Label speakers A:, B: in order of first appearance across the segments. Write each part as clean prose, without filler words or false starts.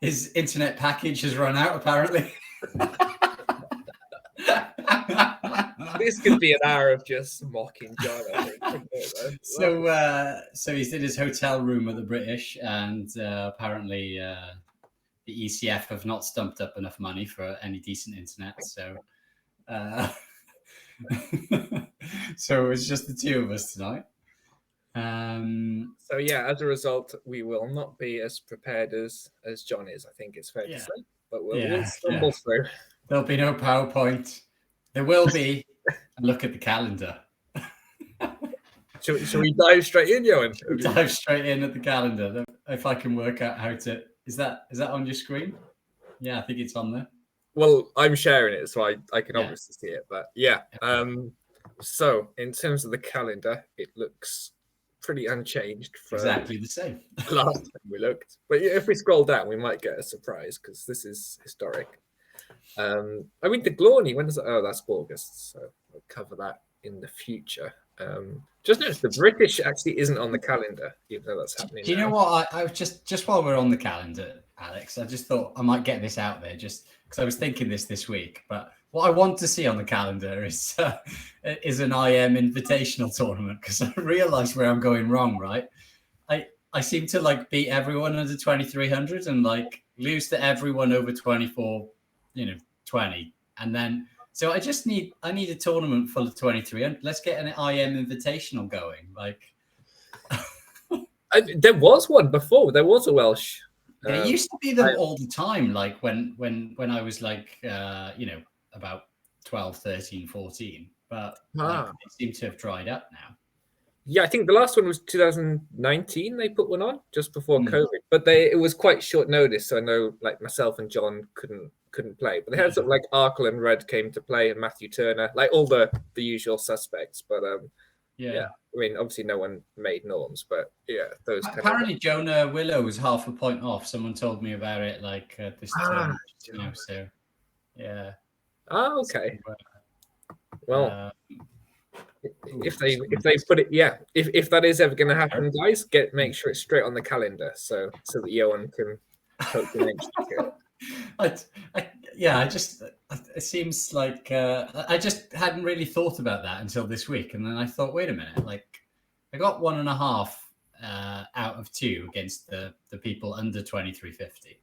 A: his internet package has run out, apparently.
B: This could be an hour of just mocking John, I think.
A: So he's in his hotel room at the British, and apparently the ECF have not stumped up enough money for any decent internet. So so it's just the two of us tonight.
B: So yeah, as a result, we will not be as prepared as John is. I think it's fair to say, but we'll stumble through.
A: There'll be no PowerPoint. There will be a look at the calendar.
B: Should we dive straight in, Johan?
A: Dive straight in at the calendar. If I can work out how to. Is that on your screen? Yeah, I think it's on there.
B: Well, I'm sharing it, so I can obviously see it. But yeah, so in terms of the calendar, it looks pretty unchanged from
A: exactly the same
B: last time we looked. But yeah, if we scroll down, we might get a surprise because this is historic. I mean, the Glorny, when is it? Oh, that's August, so we'll cover that in the future. Just notice the British actually isn't on the calendar, even though that's happening.
A: Do you know what? I was just while we're on the calendar, Alex, I just thought I might get this out there just because I was thinking this week. But what I want to see on the calendar is an IM Invitational tournament, because I realised where I'm going wrong. Right, I seem to like beat everyone under 2300 and like lose to everyone over 24, 20, and then. So I need a tournament full of 23, and let's get an IM Invitational going. Like,
B: there was one before. There was a Welsh.
A: There used to be them all the time. Like when I was like, about 12, 13, 14. But they seem to have dried up now.
B: Yeah, I think the last one was 2019. They put one on just before COVID, but it was quite short notice. So I know, like myself and John couldn't play, but they had sort of like Arkle and Red came to play, and Matthew Turner, like all the usual suspects. But I mean, obviously no one made norms, but yeah, those.
A: Apparently, Jonah Willow was half a point off. Someone told me about it, like this tournament, So yeah.
B: Oh, okay. Well. If they put it, if that is ever going to happen, guys, make sure it's straight on the calendar, so that Johan can hope the next
A: it seems like I just hadn't really thought about that until this week, and then I thought, wait a minute, like I got 1.5 out of 2 against the people under 2350,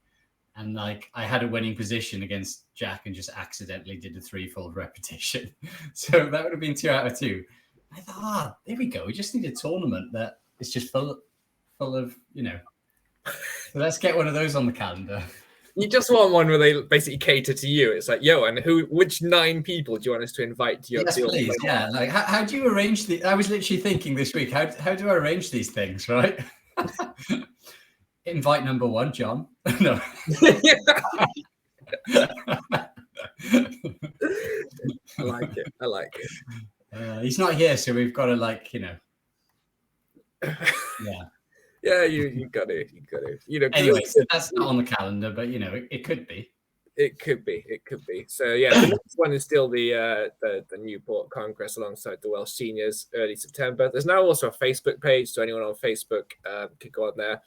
A: and like I had a winning position against Jack and just accidentally did a 3-fold repetition. So that would have been 2 out of 2. I thought, there we go. We just need a tournament that is just full of, So let's get one of those on the calendar.
B: You just want one where they basically cater to you. It's like, and which 9 people do you want us to invite to your?
A: Yes, please. Yeah. Like, how do you arrange the? I was literally thinking this week, how do I arrange these things, right? Invite number 1, John. No.
B: I like it.
A: He's not here, so we've got to
B: Yeah, you got it.
A: Anyway, so that's not on the calendar, but it could be.
B: It could be. So yeah, the next one is still the Newport Congress alongside the Welsh Seniors, early September. There's now also a Facebook page, so anyone on Facebook could go on there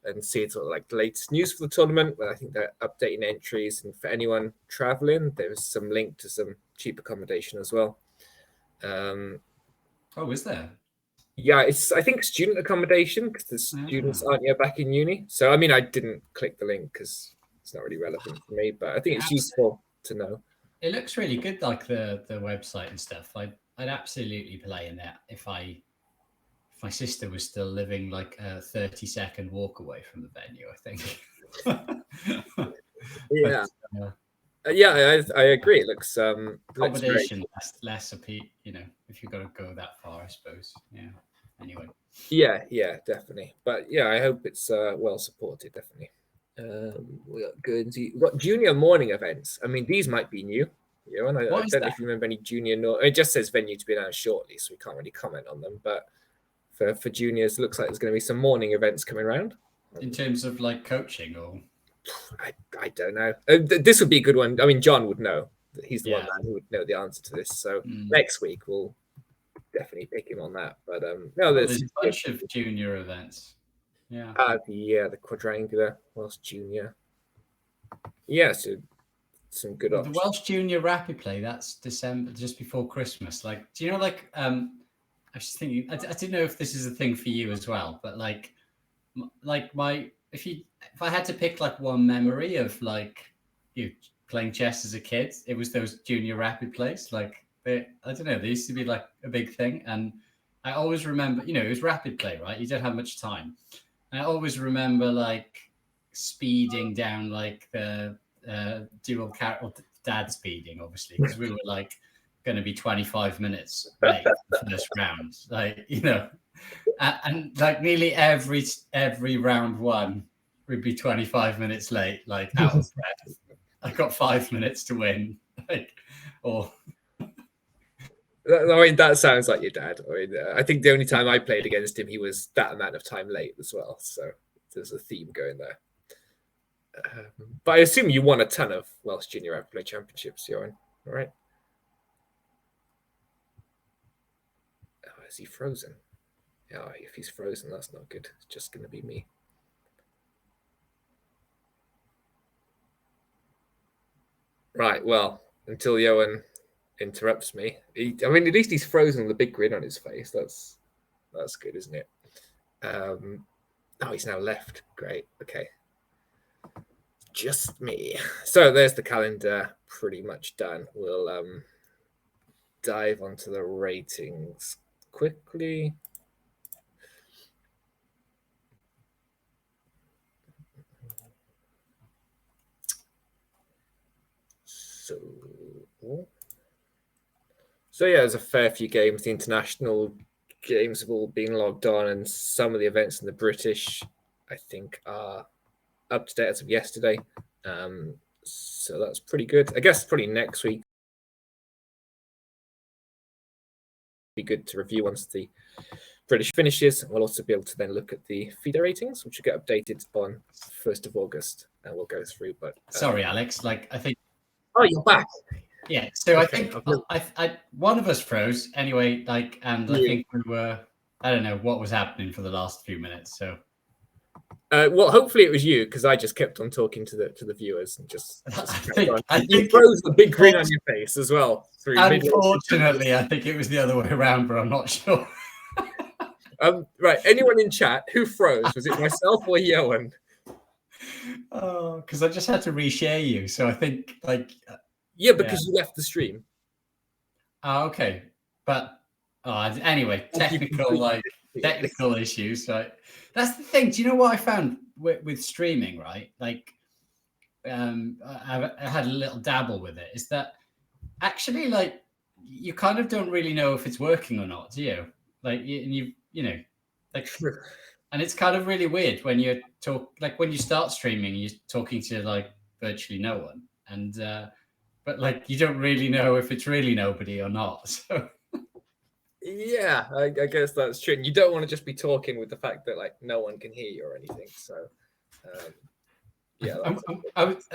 B: and see sort of like the latest news for the tournament. But I think they're updating entries, and for anyone traveling, there's some link to some cheap accommodation as well.
A: Is there?
B: Yeah, I think student accommodation because the students aren't yet back in uni. So I mean, I didn't click the link because it's not really relevant for me, but I think it's useful to know.
A: It looks really good, like the website and stuff. I'd absolutely play in that if my sister was still living like a 30-second walk away from the venue, I think.
B: Yeah. I agree. It looks
A: accommodation less appeal, if you've got to go that far, I suppose. Yeah. Anyway.
B: Yeah, definitely. But yeah, I hope it's well supported, definitely. We got Guernsey. We've got junior morning events. I mean, these might be new. I don't know if you remember any junior. It just says venue to be announced shortly, so we can't really comment on them. But for juniors, it looks like there's going to be some morning events coming around.
A: In terms of like coaching, or
B: I don't know. This would be a good one. I mean, John would know. He's the one man who would know the answer to this. So next week we'll definitely pick him on that. But there's
A: a bunch of junior events. Yeah.
B: The quadrangular Welsh Junior. Yeah, so some good
A: The
B: options.
A: Welsh Junior Rapid Play, that's December, just before Christmas. Like, do you know, like, I was just thinking, I didn't know if this is a thing for you as well, but like if I had to pick like one memory of like you playing chess as a kid, it was those Junior Rapid Plays. Like, I don't know, they used to be like a big thing, and I always remember, it was rapid play, right? You don't have much time. I always remember like speeding down like the dual character, dad speeding, obviously, because we were like going to be 25 minutes late for this round. Like, and like nearly every round one would be 25 minutes late, like out of breath. I got 5 minutes to win. Like, or
B: I mean, that sounds like your dad. I mean, I think the only time I played against him, he was that amount of time late as well. So there's a theme going there. But I assume you won a ton of Welsh Junior Rapid Play Championships, Johan, all right? Oh, is he frozen? Yeah, if he's frozen, that's not good. It's just going to be me. Right, well, until Johan interrupts me. I mean, at least he's frozen with a big grin on his face. That's good, isn't it? Oh, he's now left. Great. Okay. Just me. So there's the calendar pretty much done. We'll dive onto the ratings quickly. So yeah, there's a fair few games. The international games have all been logged on, and some of the events in the British, I think, are up to date as of yesterday. So that's pretty good. I guess probably next week be good to review once the British finishes. We'll also be able to then look at the FIDE ratings, which will get updated on 1st of August, and we'll go through. But
A: sorry, Alex. Like, I think.
B: Oh, you're back.
A: Yeah. So okay. I think one of us froze anyway. Like, and I think we were. I don't know what was happening for the last few minutes. So.
B: Well, hopefully it was you, because I just kept on talking to the viewers and just
A: I think
B: you froze the big grin on your face as well.
A: Unfortunately, I think it was the other way around, but I'm not sure.
B: Right, anyone in chat who froze? Was it myself or Johan?
A: Oh, because I just had to reshare you, so I think like.
B: Yeah, because you left the stream.
A: Oh, okay, but anyway, technical issues. Right, that's the thing. Do you know what I found with streaming? Right, like, I had a little dabble with it. Is that actually like you kind of don't really know if it's working or not, do you? Like, you know, like, and it's kind of really weird when you when you start streaming, you're talking to like virtually no one, and but like you don't really know if it's really nobody or not. So.
B: Yeah, I guess that's true. And you don't want to just be talking with the fact that like no one can hear you or anything. So, yeah.
A: I was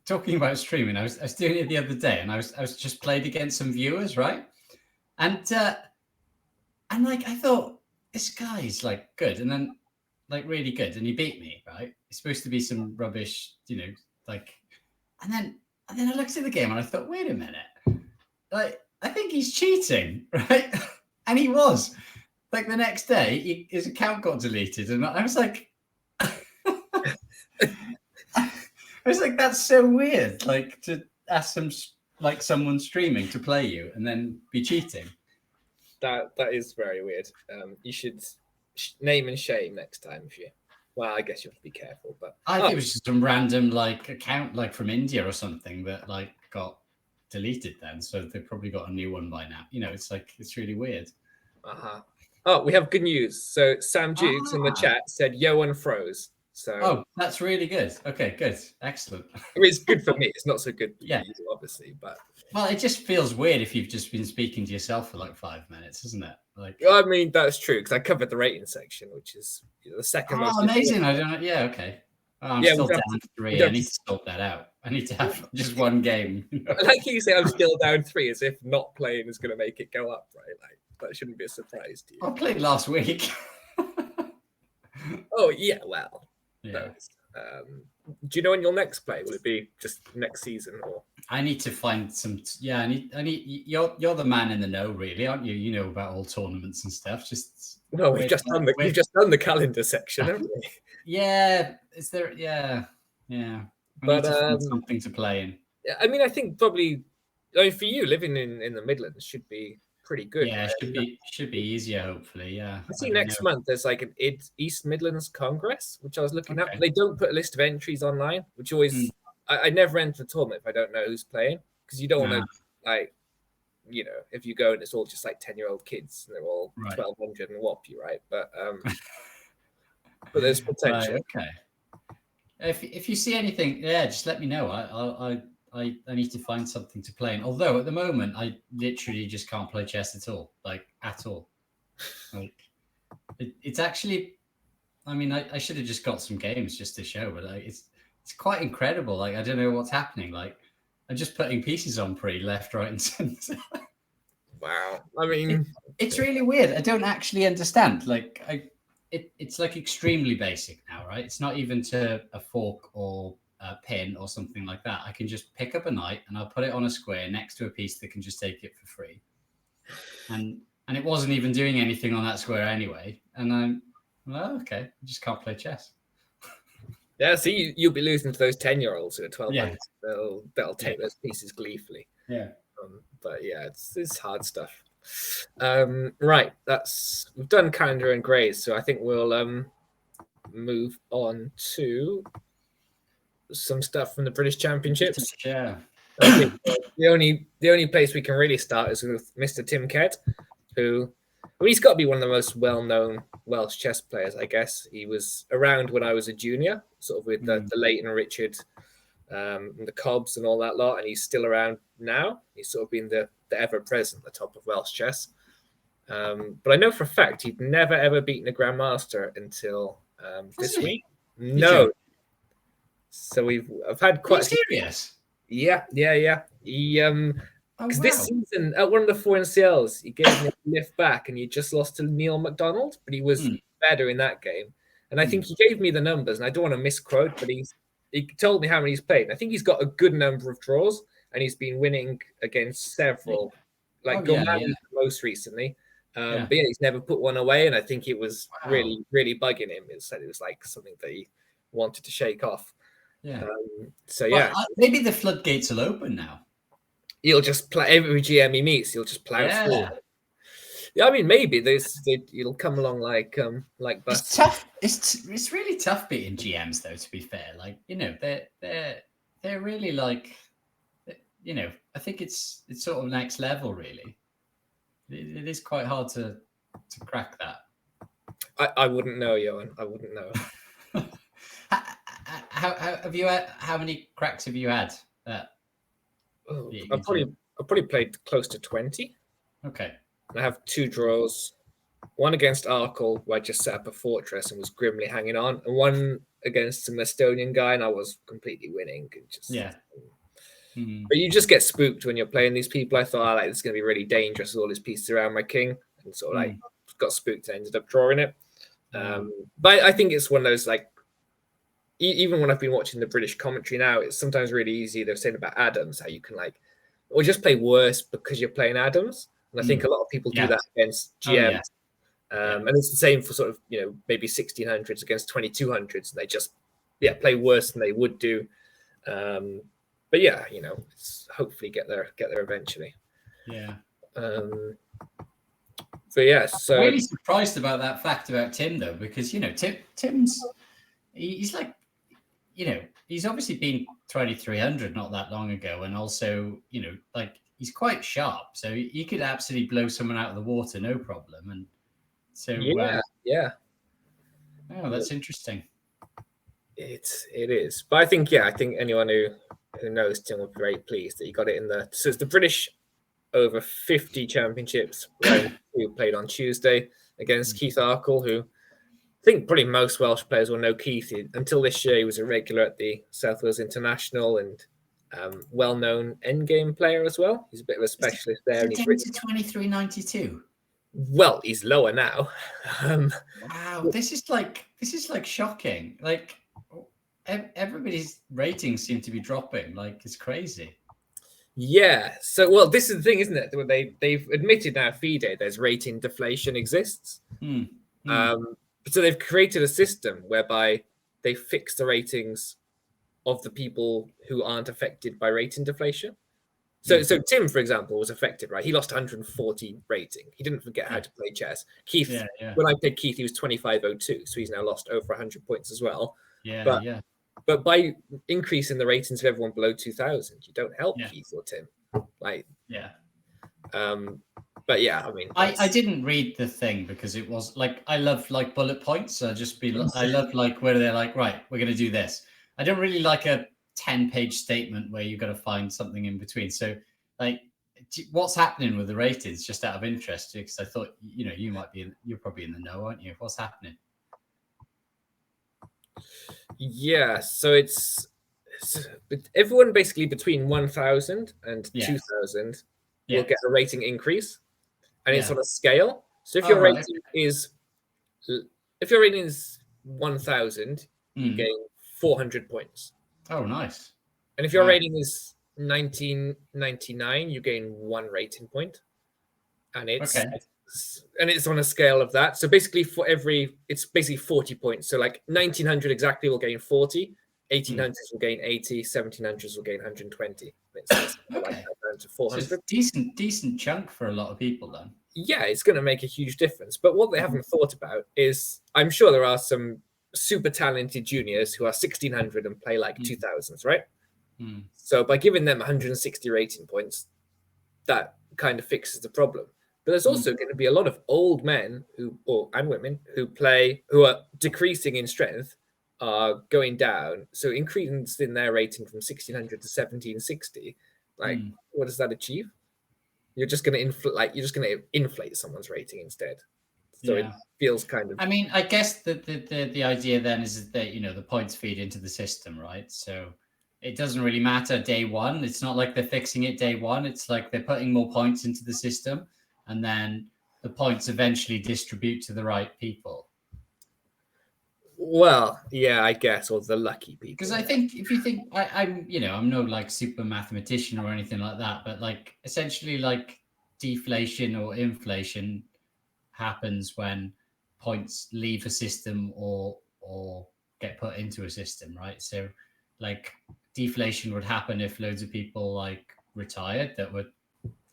A: talking about streaming. I was doing it the other day, and I was just played against some viewers, right? And like I thought this guy's like good, and then like really good, and he beat me, right? It's supposed to be some rubbish, like, and then I looked at the game and I thought, wait a minute, like I think he's cheating, right? And he was. Like the next day, his account got deleted, and I was like, that's so weird. Like to ask someone streaming to play you and then be cheating.
B: That is very weird. You should name and shame next time if you. Well, I guess you have to be careful, but
A: I think it was just some random like account like from India or something that like got deleted then. So they probably got a new one by now. It's really weird.
B: Oh, we have good news. So Sam Jukes in the chat said Johan froze. So
A: that's really good. Okay, good, excellent.
B: I mean, it's good for me. It's not so good for you, obviously, but
A: it just feels weird if you've just been speaking to yourself for like 5 minutes, isn't it? Like,
B: I mean, that's true because I covered the rating section, which is the second most.
A: Oh, amazing! I don't. Yeah, okay. I'm still down 3. I need to sort that out. I need to have just one game.
B: Like you say, I'm still down 3, as if not playing is going to make it go up, right? Like that shouldn't be a surprise to you.
A: I played last week.
B: Oh yeah, well,
A: yeah.
B: Do you know when you'll next play? Will it be just next season or?
A: I need to find some. Yeah, I need. You're the man in the know, really, aren't you? You know about all tournaments and stuff. Just
B: Well, we've just done the calendar section, haven't we?
A: Yeah, is there? Yeah. I
B: But
A: need to find something to play in.
B: I mean, I think probably. I mean, for you, living in the Midlands should be pretty good.
A: Yeah,
B: right?
A: should be easier, hopefully. Yeah.
B: I see next month there's like an East Midlands Congress, which I was looking at.
A: Okay.
B: They don't put a list of entries online, which always I never enter a tournament if I don't know who's playing, because you don't want to like, you know, if you go and it's all just like 10-year-old kids and they're all 1200 and whop you, right? But there's potential.
A: Right, okay. If you see anything, yeah, just let me know. I need to find something to play in. Although at the moment I literally just can't play chess at all, like at all. Like it's actually, I mean, I should have just got some games just to show, but it's quite incredible. Like I don't know what's happening. Like I'm just putting pieces on pre left, right, and center.
B: Wow. I mean,
A: it's really weird. I don't actually understand. Like it's like extremely basic now, right? It's not even to a fork or a pin or something like that. I can just pick up a knight and I'll put it on a square next to a piece that can just take it for free. And it wasn't even doing anything on that square anyway. And I'm, well, okay, I just can't play chess.
B: Yeah, see, you'll be losing to those 10-year-olds who are 12 months. They'll take those pieces gleefully.
A: Yeah.
B: But yeah, it's hard stuff. Right, we've done calendar and grades, so I think we'll move on to some stuff from the British Championships.
A: Yeah.
B: I think the only place we can really start is with Mr. Tim Ked, who, well, he's got to be one of the most well-known Welsh chess players, I guess. He was around when I was a junior, sort of with the Leighton Richard, and the Cobbs and all that lot, and he's still around now. He's sort of been the ever-present at the top of Welsh chess. But I know for a fact he'd never, ever beaten a Grandmaster until this week. No. So I've had quite.
A: Are you serious?
B: Yeah. He because this season at one of the 4 NCLs, he gave me a lift back, and he just lost to Neil McDonald, but he was better in that game. And I think he gave me the numbers, and I don't want to misquote, but he told me how many he's played. And I think he's got a good number of draws, and he's been winning against several, like Gomani most recently. But yeah, he's never put one away, and I think it was really, really bugging him. It was like something that he wanted to shake off.
A: Yeah.
B: Maybe
A: the floodgates will open now.
B: He'll just play every GM he meets. He'll just plow through. Yeah, I mean, maybe it'll come along like bus.
A: It's tough. It's really tough beating GMs, though. To be fair, like, you know, they're really like, you know, I think it's sort of next level. Really, it is quite hard to crack that.
B: I wouldn't know, Johan. I wouldn't know.
A: How many cracks have you had?
B: I've probably played close to 20.
A: Okay.
B: I have 2 draws. One against Arkle, where I just set up a fortress and was grimly hanging on, and one against some Estonian guy, and I was completely winning. But you just get spooked when you're playing these people. I thought, this is going to be really dangerous with all these pieces around my king, and sort of got spooked and ended up drawing it. But I think it's one of those, like, even when I've been watching the British commentary now, it's sometimes really easy. They're saying about Adams, how you can or just play worse because you're playing Adams. And I think a lot of people do that against GMs. And it's the same for sort of, you know, maybe 1600s against 2200s. And they just, play worse than they would do. But yeah, you know, hopefully get there eventually.
A: Yeah.
B: So yeah, so
A: I'm really surprised about that fact about Tim, though, because, you know, Tim's he's like, you know, he's obviously been 2300 not that long ago, and also, you know, like, he's quite sharp, so he could absolutely blow someone out of the water, no problem. And so oh, that's interesting.
B: It is, but I think anyone who knows Tim will be very pleased that he got it in the. So it's the British over 50 championships who played on Tuesday against Keith Arkle, who I think probably most Welsh players will know Keith. Until this year, he was a regular at the South Wales International and well-known endgame player as well. He's a bit of a specialist there.
A: He's down to 2392.
B: Well, he's lower now.
A: Wow, this is like shocking. Like, everybody's ratings seem to be dropping. Like it's crazy.
B: Yeah. So, well, this is the thing, isn't it? When they've admitted now, FIDE, there's rating deflation exists. So they've created a system whereby they fix the ratings of the people who aren't affected by rating deflation. So Tim, for example, was affected, right? He lost 140 rating. He didn't forget how to play chess. Keith, when I played Keith, he was 2502, so he's now lost over 100 points as well. But by increasing the ratings of everyone below 2000, you don't help Keith or Tim. But yeah, I mean,
A: I didn't read the thing because it was like I love like bullet points. So I love like where they're like, right, we're gonna do this. I don't really like a 10-page statement where you've got to find something in between. So like, what's happening with the ratings? Just out of interest, because I thought you're probably in the know, aren't you? What's happening?
B: Yeah, so it's everyone basically between 1000 and 2000 will get a rating increase, and it's on a scale. So if your rating is 1000, you gain 400 points.
A: Oh, nice.
B: And if your rating is 1999, you gain 1 rating point, and it's on a scale of that. So basically, it's basically 40 points. So like 1900 exactly will gain 40, 1800s will gain 80, 1700s will gain 120. It's like that down to 400.
A: So decent chunk for a lot of people then.
B: Yeah, it's going to make a huge difference. But what they haven't thought about is, I'm sure there are some super talented juniors who are 1600 and play like 2000s, right? So by giving them 160 rating points, that kind of fixes the problem. But there's also going to be a lot of old men and women who are decreasing in strength, are going down. So increasing their rating from 1600 to 1760, like what does that achieve? You're just going to inflate someone's rating instead. So it feels kind of.
A: I mean, I guess the idea then is that the points feed into the system, right? So it doesn't really matter day one. It's not like they're fixing it day one. It's like they're putting more points into the system, and then the points eventually distribute to the right people.
B: Well, yeah, I guess, or the lucky people.
A: Because I think if you think I'm no like super mathematician or anything like that, but like essentially like deflation or inflation happens when points leave a system or get put into a system, right? So like deflation would happen if loads of people like retired that were,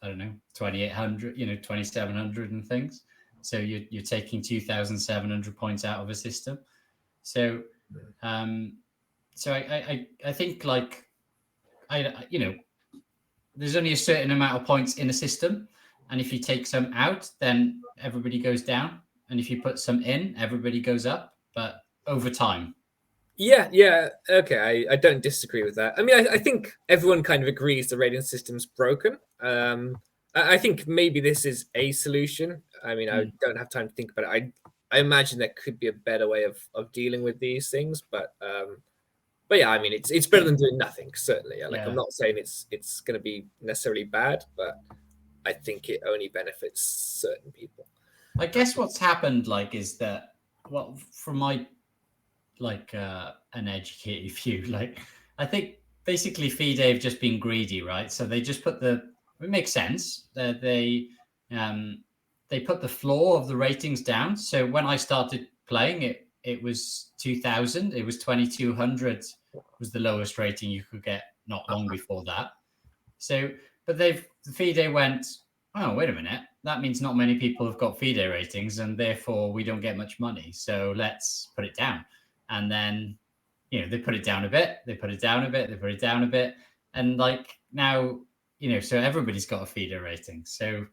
A: I don't know, 2800, 2700 and things. So you're taking 2700 points out of a system. So I think like there's only a certain amount of points in a system, and if you take some out, then everybody goes down, and if you put some in, everybody goes up, but over time.
B: Yeah, okay, I don't disagree with that. I mean, I think everyone kind of agrees the rating system's broken. I think maybe this is a solution. I mean, I don't have time to think about it. I imagine there could be a better way of dealing with these things, but yeah, I mean, it's better than doing nothing, certainly. Like, I'm not saying it's going to be necessarily bad, but I think it only benefits certain people.
A: I guess what's happened, like, is that, well, from my uneducated view, like, I think basically FIDE have just been greedy, right? So they just put it makes sense that they put the floor of the ratings down. So when I started playing it was 2000. It was 2200 was the lowest rating you could get not long before that. So, but the FIDE went, oh, wait a minute. That means not many people have got FIDE ratings, and therefore we don't get much money. So let's put it down. And then, they put it down a bit. They put it down a bit. They put it down a bit. And like now, so everybody's got a FIDE rating. So,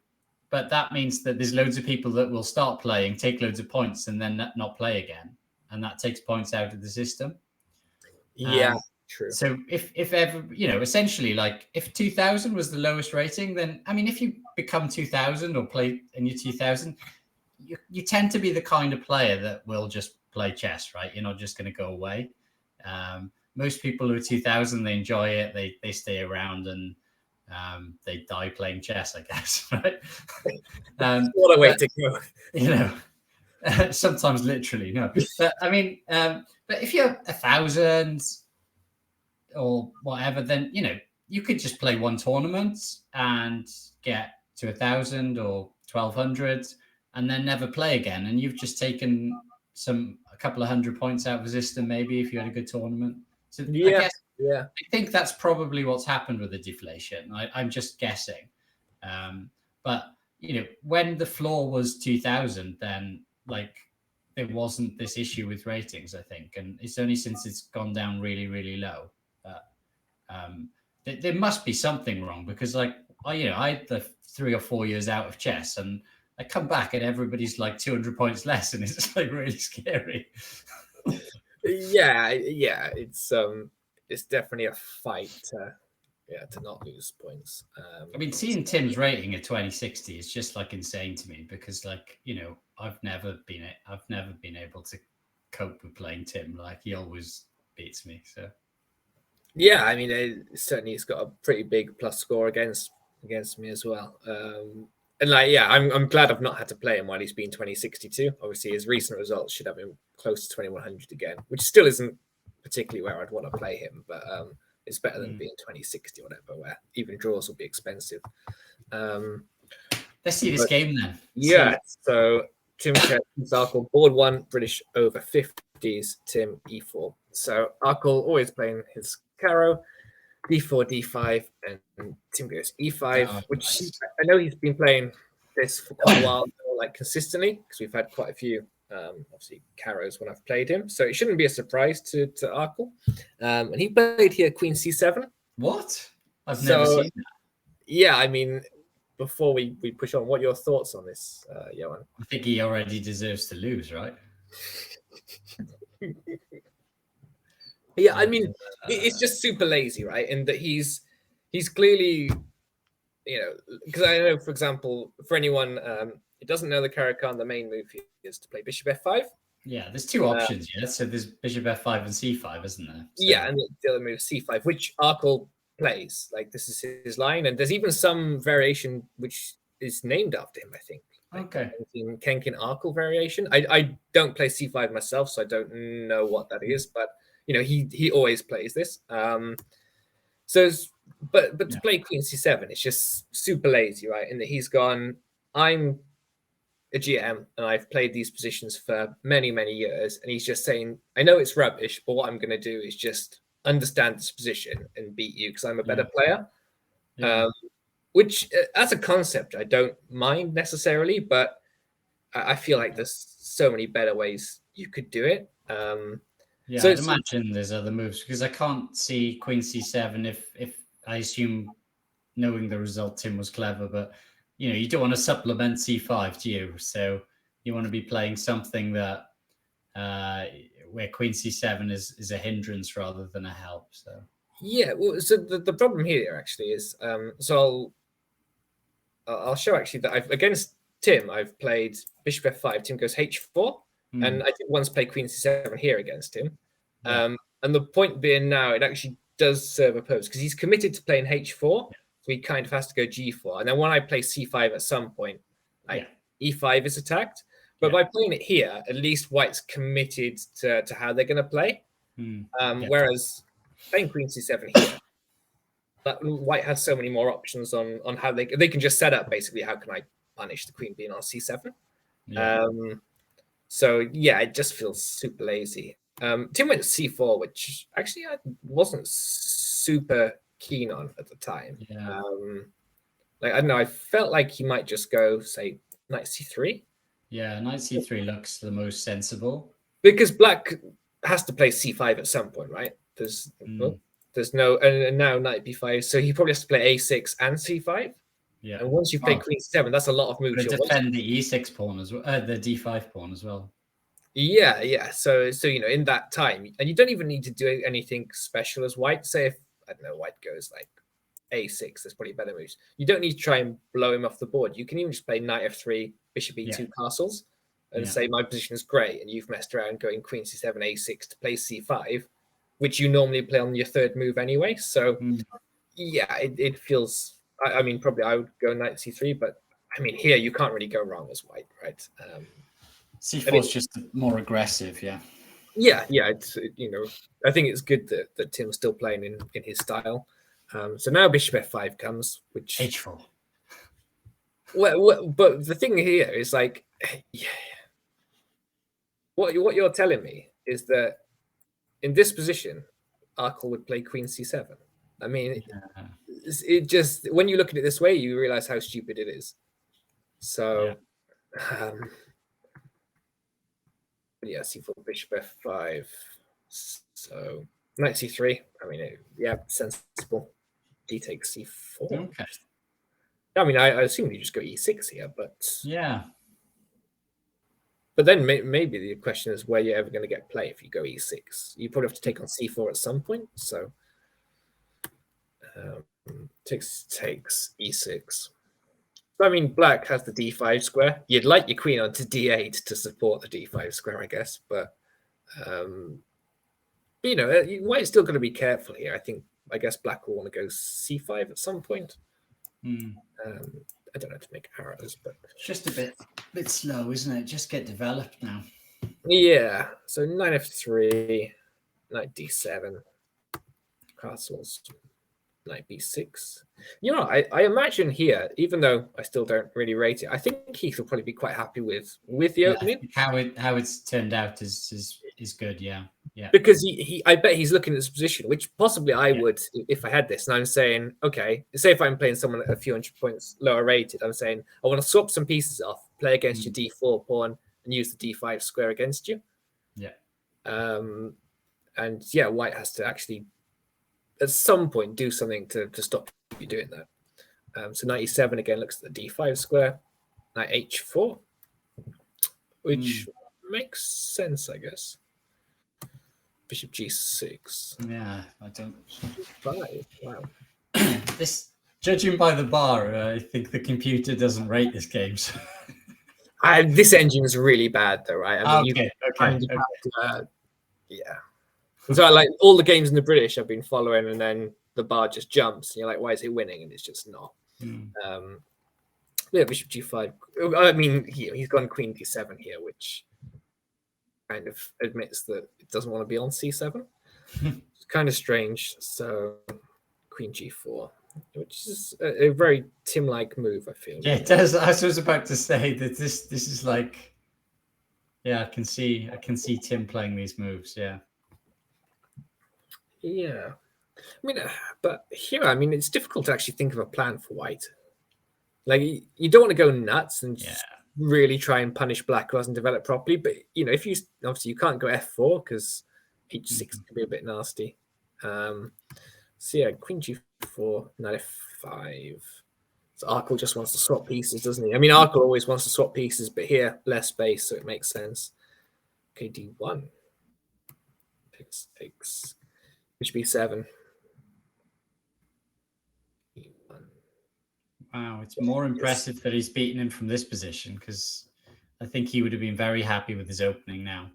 A: but that means that there's loads of people that will start playing, take loads of points, and then not play again. And that takes points out of the system.
B: Yeah, true.
A: So if ever, essentially, like if 2000 was the lowest rating, then, I mean, if you become 2000 or play in your 2000, you tend to be the kind of player that will just play chess, right? You're not just going to go away. Most people who are 2000, they enjoy it. They stay around and they die playing chess, I guess, right?
B: What a way to go.
A: Sometimes literally, no. But I mean, but But if you're 1,000 or whatever, then you could just play one tournament and get to 1,000 or 1,200, and then never play again. And you've just taken a couple of 100 points out of the system, maybe, if you had a good tournament. So I guess I think that's probably what's happened with the deflation. I'm just guessing. But when the floor was 2,000, then there wasn't this issue with ratings, I think, and it's only since it's gone down really, really low that there must be something wrong, because I had the 3 or 4 years out of chess, and I come back and everybody's like 200 points less, and it's like really scary.
B: Yeah, it's definitely a fight to not lose points.
A: I mean, seeing Tim's rating at 2060 is just like insane to me, because I've never been able to cope with playing Tim. Like, he always beats me. So
B: yeah, I mean, certainly he's got a pretty big plus score against me as well. And I'm glad I've not had to play him while he's been 2062. Obviously, his recent results should have him close to 2100 again, which still isn't particularly where I'd want to play him, but it's better than being 2060 or whatever, where even draws will be expensive.
A: Let's see this game then.
B: Yeah, so Tim Arkle, board 1, British over 50s, Tim E4. So Arkle always playing his Caro, D4, D5, and Tim goes E5, which nice. I know he's been playing this for quite a while, like consistently, because we've had quite a few, obviously, Caros when I've played him. So it shouldn't be a surprise to Arkle. And he played here Queen C7.
A: What? I've never seen that.
B: Yeah, I mean, before we push on, what are your thoughts on this, Johan?
A: I think he already deserves to lose, right?
B: Yeah, I mean, it's just super lazy, right? And that he's clearly, because I know, for example, for anyone who doesn't know the Caro-Kann, the main move here is to play Bishop F5.
A: Yeah, there's two options, So there's Bishop F5 and C5, isn't there? So...
B: Yeah, and the other move is C5, which Arkle plays. Like, this is his line, and there's even some variation which is named after him, I think.
A: Okay.
B: Kenkin Arkle variation. I don't play C5 myself, so I don't know what that is, but he always plays this. But to play Queen C7, it's just super lazy, right? In that he's gone, I'm a GM and I've played these positions for many, many years, and he's just saying, I know it's rubbish, but what I'm going to do is just understand this position and beat you because I'm a better player. Yeah. Which, as a concept, I don't mind necessarily, but I feel like there's so many better ways you could do it.
A: So I'd imagine there's other moves, because I can't see Queen C7 if I assume, knowing the result, Tim was clever, but you don't want to supplement C5, do you? So you want to be playing something that where Queen C7 is a hindrance rather than a help. So
B: yeah, well, so the problem here actually is so I'll show actually that against Tim I've played Bishop F5. Tim goes H4. And I did once play Queen C7 here against him. And the point being now, it actually does serve a purpose because he's committed to playing H4. So he kind of has to go G4. And then when I play C5 at some point, E5 is attacked. But by playing it here, at least White's committed to how they're going to play. Whereas playing Queen C7 here, but White has so many more options on how they can just set up basically how can I punish the Queen being on C7. So yeah, it just feels super lazy. Tim went C4, which actually I wasn't super keen on at the time. I don't know, I felt like he might just go, say, Knight C3.
A: Yeah, Knight C3 looks the most sensible.
B: Because Black has to play C5 at some point, right? There's no, and now Knight B5, so he probably has to play A6 and C5. Yeah, and once you play Queen C7, that's a lot of moves.
A: Defend the E6 pawn as well, the D5 pawn as well.
B: Yeah. So in that time, and you don't even need to do anything special as White. Say if I don't know, White goes like A6, there's probably better moves. You don't need to try and blow him off the board. You can even just play Knight F3, Bishop E2 castles, and say my position is great, and you've messed around going Queen C7, A6 to play C5, which you normally play on your third move anyway. So yeah, it feels. I mean, probably I would go Knight C3, but I mean, here you can't really go wrong as White, right?
A: C4 is just more aggressive, yeah.
B: Yeah, it's I think it's good that Tim's still playing in his style. So now bishop f5 comes, which
A: H4.
B: but the thing here is like, yeah, what you're telling me is that in this position, Arkle would play queen c7. I mean,
A: Yeah.
B: it just, when you look at it this way, you realize how stupid it is. So, yeah, c4, bishop f5. So knight c3. I mean, sensible. D takes c4.
A: Okay.
B: I mean, I assume you just go e6 here, but
A: yeah.
B: But then maybe the question is where you're ever going to get play if you go e6. You probably have to take on c4 at some point. So takes e6. I mean, black has the d5 square. You'd like your queen onto d8 to support the d5 square, I guess. But white's still going to be careful here. I guess black will want to go c5 at some point. I don't know to make arrows, but
A: it's just a bit slow, isn't it? Just get developed now.
B: Yeah. So knight f3, knight d7, castles, knight b6. I imagine here, even though I still don't really rate it, I think Heath will probably be quite happy with the opening.
A: How it's turned out is good. Yeah.
B: Because I bet he's looking at this position, which possibly I would if I had this. And I'm saying, okay, say if I'm playing someone a few hundred points lower rated, I'm saying I want to swap some pieces off, play against your d4 pawn, and use the d5 square against you.
A: Yeah.
B: And white has to actually at some point do something to stop you doing that. So knight e7 again looks at the d5 square, knight h4, which makes sense, I guess. Bishop g6.
A: Yeah, I don't.
B: 5. Wow.
A: This, judging by the bar, I think the computer doesn't rate this game. So.
B: This engine is really bad, though, right? I mean,
A: okay.
B: Yeah. So, like, all the games in the British I've been following, and then the bar just jumps, and you're like, why is it winning? And it's just not. Bishop g5. I mean, he's gone queen d7 here, which kind of admits that it doesn't want to be on c7. It's kind of strange. So queen g4, which is a very Tim-like move, I feel.
A: Yeah, it does. I was about to say that this is like, I can see Tim playing these moves. Yeah.
B: I mean, but here, I mean, it's difficult to actually think of a plan for white. Like, you don't want to go nuts and really try and punish black who hasn't developed properly. But if you obviously you can't go f4 because h6 can be a bit nasty. So queen g4, knight f5. So Arkle just wants to swap pieces, doesn't he? I mean, Arkle always wants to swap pieces, but here less space, so it makes sense. Okay, d1. Takes. Bishop b7.
A: Wow, it's more impressive that he's beaten him from this position, because I think he would have been very happy with his opening now.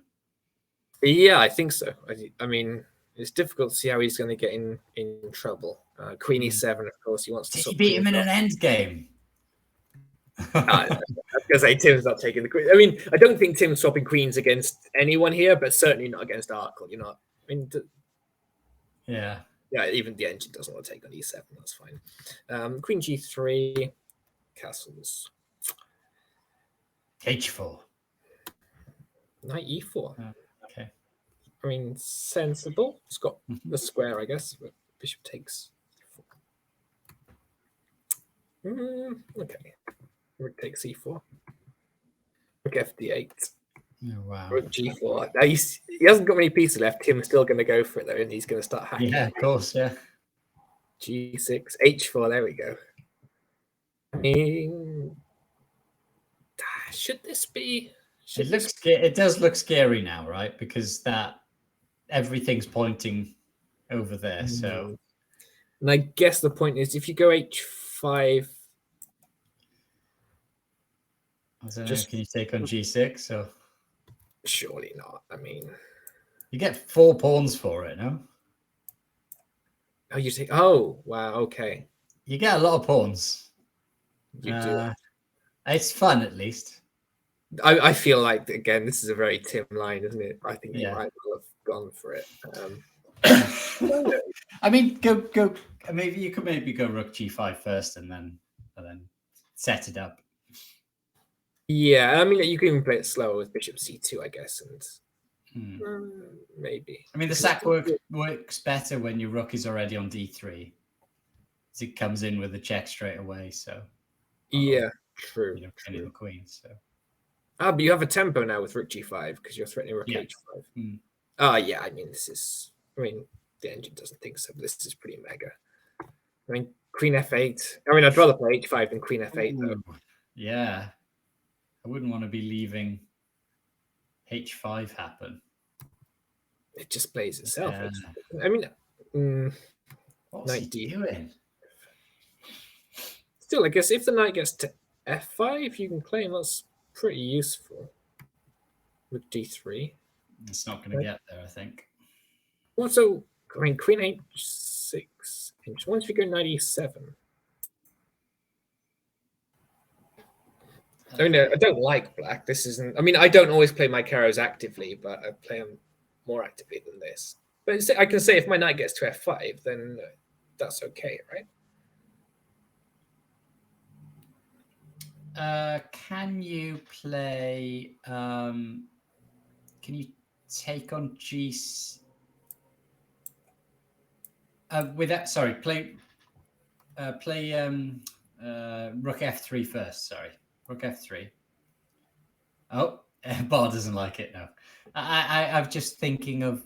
B: Yeah, I think so. I mean, it's difficult to see how he's going to get in trouble. Queen e7, of course, he wants to.
A: Did he beat him in an end game?
B: I was going to say Tim's not taking the queen. I mean, I don't think Tim's swapping queens against anyone here, but certainly not against Arkle. I mean, yeah, even the engine doesn't want to take on e7. That's fine. Queen g3, castles.
A: h4.
B: Knight e4.
A: Okay.
B: I mean, sensible. It's got the square, I guess. But bishop takes e4. Okay. Rook takes e4. Rook fd8.
A: Oh, wow.
B: Rook g4. Now he hasn't got many pieces left. Tim's still going to go for it, though, and he's going to start hacking.
A: Yeah, of course, yeah.
B: g6, h4. There we go. Should this be?
A: It does look scary now, right? Because everything's pointing over there. So,
B: and I guess the point is, if you go h5.
A: I don't know. Can you take on g6? Or
B: surely not. I mean,
A: you get 4 pawns for it, no?
B: Oh, you take. Oh, wow. Okay.
A: You get a lot of pawns.
B: You do.
A: It's fun, at least.
B: I feel like, again, this is a very Tim line, isn't it? I think he might well gone for it.
A: I mean, go. Maybe you could go rook g5 first, and then set it up.
B: Yeah, I mean, you can even play it slower with bishop c2, I guess, and maybe.
A: I mean, the sack works better when your rook is already on d3, as it comes in with a check straight away. So
B: yeah, true.
A: True. The queen. So
B: but you have a tempo now with rook g5 because you're threatening rook h5. Yeah, I mean, the engine doesn't think so, but this is pretty mega. I mean, queen f8. I mean, I'd rather play h5 than queen f8, though.
A: Yeah. I wouldn't want to be leaving h5 happen.
B: It just plays itself. Yeah. I mean,
A: what's he doing?
B: Still, I guess if the knight gets to f5, you can claim that's pretty useful. With d3.
A: It's not going to get there, I think.
B: Well, so, I mean, queen h6. Once we go knight e7. I mean, I don't like black. This isn't. I mean, I don't always play my carrows actively, but I play them more actively than this. But I can say if my knight gets to f5, then that's okay,
A: right? Can you play? Can you take on g? With that, sorry, play rook f3 first. Sorry, rook f3. Oh, Bar doesn't like it now. I'm just thinking of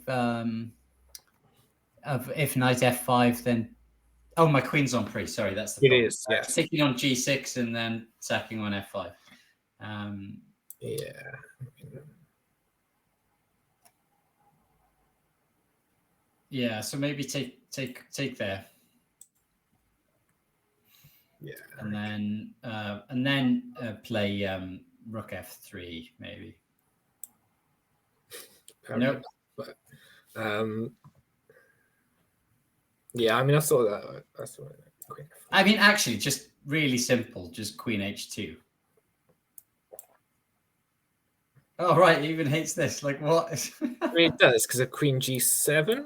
A: if knight f5, then my queen's on pre. Sorry, that's the problem.
B: It is, yes.
A: Taking on g6 and then sacking on f5.
B: Yeah.
A: Yeah, so maybe take there.
B: Yeah.
A: And then play rook f3 maybe. Nope.
B: But yeah, I mean, I saw that.
A: I mean, actually, just really simple. Just queen h2. Oh, right. He even hates this. Like, what?
B: I mean, it does because of queen g7.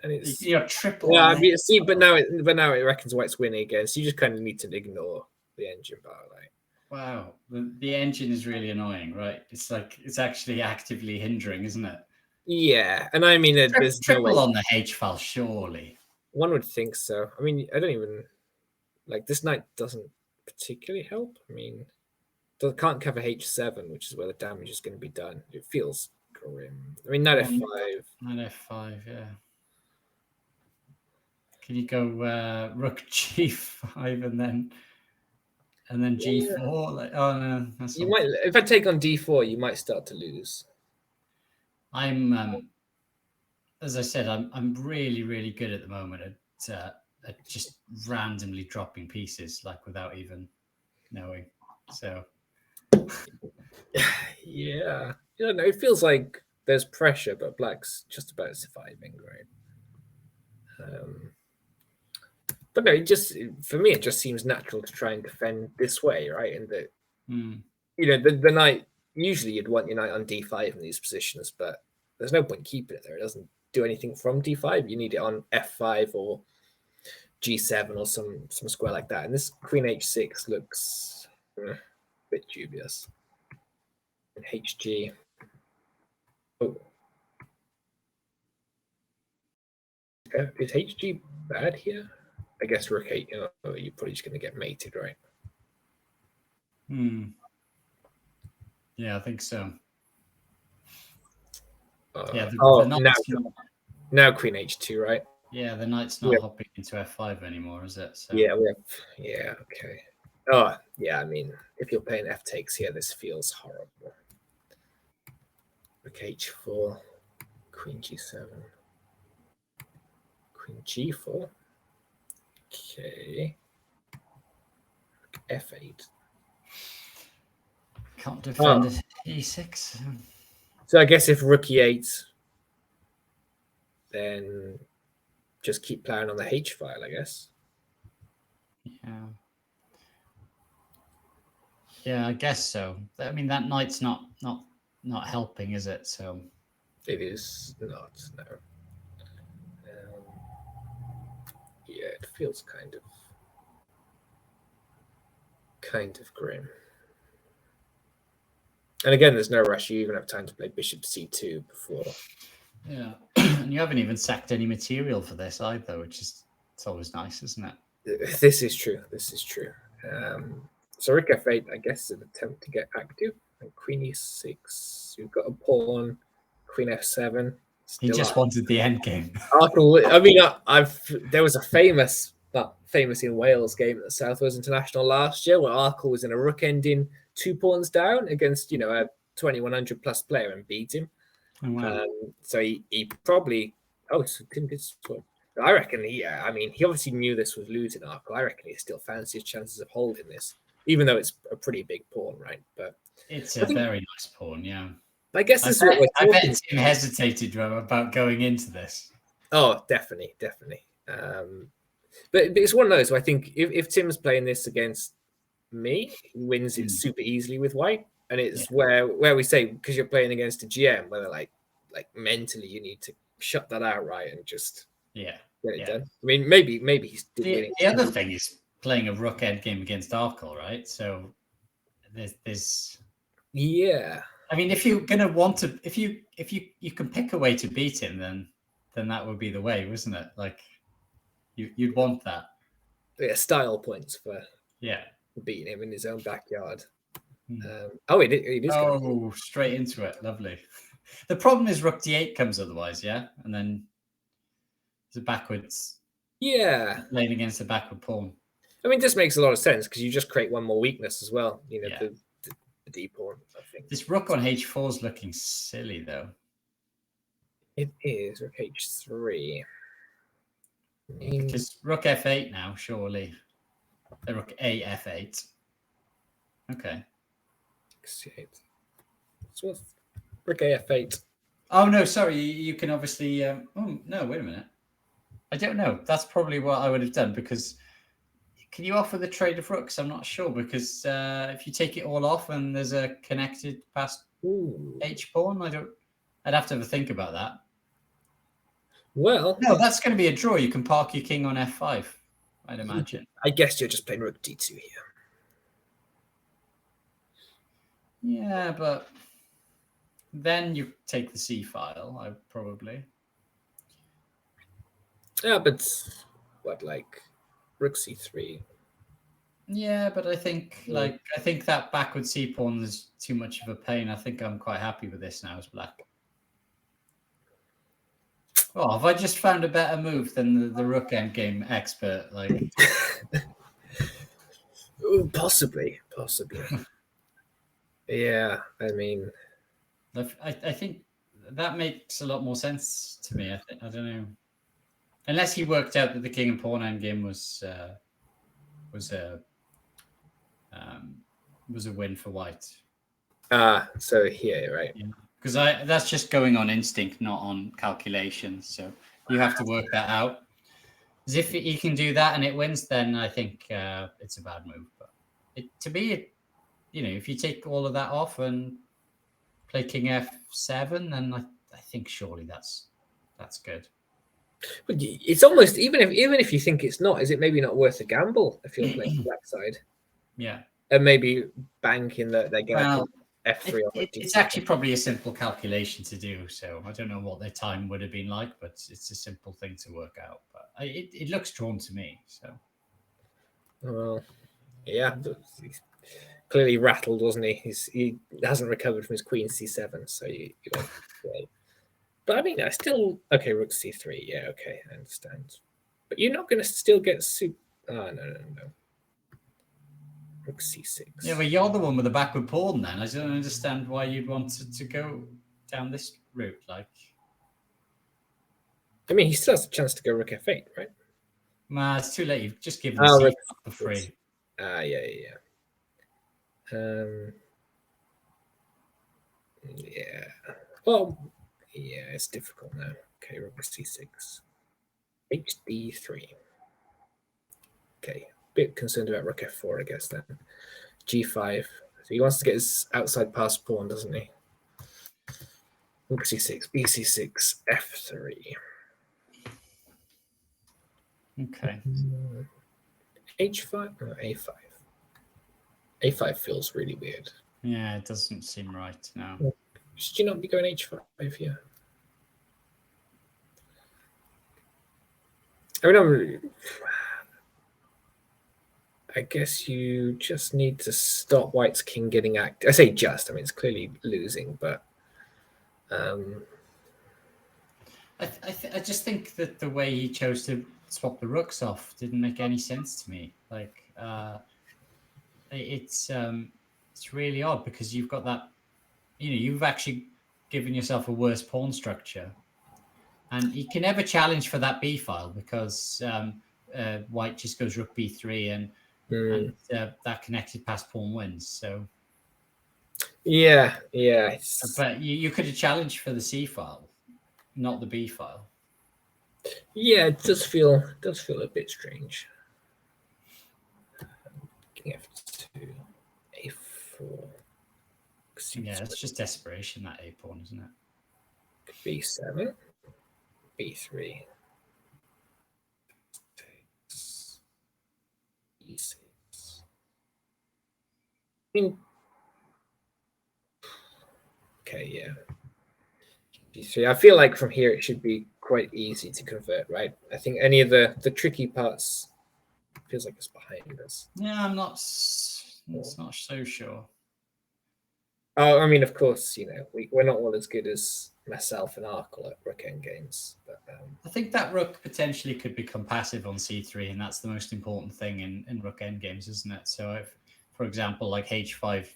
B: And it's
A: triple.
B: Yeah, I mean, see, but now it reckons white's winning again. So you just kind of need to ignore the engine bar, like.
A: Wow, the engine is really annoying, right? It's like it's actually actively hindering, isn't it?
B: Yeah, and I mean, there's
A: triple on the H file, surely.
B: One would think so. I mean, I don't even like this knight doesn't particularly help. I mean, can't cover h7, which is where the damage is going to be done. It feels grim. I mean, knight f5.
A: Knight f5, yeah. Can you go rook g5 and then g4? Like, oh no, that's
B: you might. If I take on d4, you might start to lose.
A: I'm as I said, I'm really, really good at the moment at just randomly dropping pieces, like without even knowing. So
B: yeah, you don't know. It feels like there's pressure, but black's just about surviving, right? But no, for me, it just seems natural to try and defend this way, right? And that you know, the knight, usually you'd want your knight on d5 in these positions, but there's no point keeping it there. It doesn't do anything from d5. You need it on f5 or g7 or some square like that. And this queen h6 looks a bit dubious. And hg. Oh. Is hg bad here? I guess rook 8, you're probably just going to get mated, right?
A: Yeah, I think so.
B: Yeah. Now queen h2, right?
A: Yeah, the knight's not hopping into f5 anymore, is it? So.
B: Yeah, okay. Oh, yeah, I mean, if you're playing f takes here, this feels horrible. Rook h4, queen g7, queen g4. Okay. f8.
A: Can't defend it. e6.
B: So I guess if rook e8, then just keep playing on the h file, I guess.
A: Yeah. Yeah, I guess so. I mean, that knight's not helping, is it? So
B: It is not, no. Yeah, it feels kind of grim. And again, there's no rush. You even have time to play bishop c2 before.
A: Yeah, and you haven't even sacked any material for this either, which is it's always nice, isn't it?
B: This is true. This is true. So rook f8, I guess, is an attempt to get active. And queen e6. You've got a pawn. Queen f7.
A: He just wanted the end game.
B: I mean, there was a famous in Wales game at the South Wales International last year where Arkle was in a rook ending 2 pawns down against a 2100 plus player and beat him.
A: Oh, wow.
B: So he probably so Tim did swap. I reckon he obviously knew this was losing Arkle. I reckon he still fancies his chances of holding this, even though it's a pretty big pawn, right? But
A: it's a very nice pawn, yeah.
B: I guess this is what
A: I bet Tim hesitated about going into this.
B: Oh, definitely. But it's one of those where I think if Tim's playing this against me, he wins it super easily with white. And it's where we say, because you're playing against a GM, whether like mentally you need to shut that out, right, and just get it done. I mean, maybe he's
A: the other thing is playing a rook end game against Arkle, right? So there's
B: I
A: mean, if you're gonna want to, if you can pick a way to beat him, then that would be the way, wasn't it? Like you'd want that.
B: Yeah, style points for beating him in his own backyard. It is.
A: Oh, straight into it. Lovely. The problem is rook d8 comes otherwise, and then the backwards.
B: Yeah,
A: playing against the backward pawn.
B: I mean, this makes a lot of sense because you just create one more weakness as well. The D pawn. I think
A: this rook on h4 is looking silly, though.
B: It is rook h3.
A: Because rook f8 now, surely. The rook a f8. Okay.
B: C8. So rook a f8.
A: Oh no, sorry. You can obviously. Oh no, wait a minute. I don't know. That's probably what I would have done because. Can you offer the trade of rooks? I'm not sure because if you take it all off and there's a connected past h pawn, I'd have to think about that.
B: Well,
A: no, that's going to be a draw. You can park your king on f5, I'd imagine.
B: I guess you're just playing rook d2 here.
A: Yeah, but then you take the c file, I probably.
B: Yeah, but what, like rook c3?
A: Yeah, but I think that backward c pawn is too much of a pain. I think I'm quite happy with this now as black. Oh, have I just found a better move than the rook endgame expert? Like,
B: possibly. Yeah, I mean,
A: I think that makes a lot more sense to me. I don't know, unless he worked out that the king and pawn endgame was a win for white.
B: So here, right?
A: Yeah. Because that's just going on instinct, not on calculation. So you have to work that out. Because if he can do that and it wins, then I think it's a bad move. But to me, if you take all of that off and play king f7, then I think surely that's good.
B: But it's almost even if you think it's not, is it maybe not worth a gamble if you're playing the black side?
A: Yeah,
B: and maybe banking that they get.
A: Well,
B: F3
A: it's actually probably a simple calculation to do. So I don't know what their time would have been like, but it's a simple thing to work out. But it looks drawn to me. So.
B: Well, yeah, he's clearly rattled, wasn't he? He hasn't recovered from his queen c7, so you won't play. But I mean, I still okay. Rook c3, yeah, okay, I understand. But you're not going to still get soup. Oh no. Rook c6.
A: Yeah, well, you're the one with the backward pawn then. I don't understand why you'd want to go down this route. Like,
B: I mean, he still has a chance to go rook f8, right?
A: Nah, it's too late. You've just given the c for free.
B: Yeah. Well, yeah, it's difficult now. Okay, rook c6. hd3. Okay, bit concerned about rook f4, I guess, then. g5. So he wants to get his outside pass pawn, doesn't he? Rook c6, bc6, f3.
A: Okay.
B: h5 or a5. A5 feels really weird.
A: Yeah, it doesn't seem right now.
B: Should you not be going h5 here? I guess you just need to stop White's king getting active. I say just. I mean, it's clearly losing, but
A: I just think that the way he chose to swap the rooks off didn't make any sense to me. Like, it's really odd because you've got that, you've actually given yourself a worse pawn structure, and you can never challenge for that b file because White just goes rook b3 and that connected pass pawn wins. So
B: yeah.
A: But you could have challenged for the c file, not the b file.
B: Yeah, it does feel a bit strange. F2, a4.
A: Yeah, it's just desperation, that a pawn, isn't it?
B: b7, b3, e6. Okay, yeah. b3. I feel like from here it should be quite easy to convert, right? I think any of the tricky parts feels like it's behind us.
A: Yeah, I'm not so sure.
B: Oh, I mean, of course, we're not all as good as myself and Arkle at rook end games, but
A: I think that rook potentially could become passive on c3, and that's the most important thing in rook end games, isn't it? So if, for example, like h5,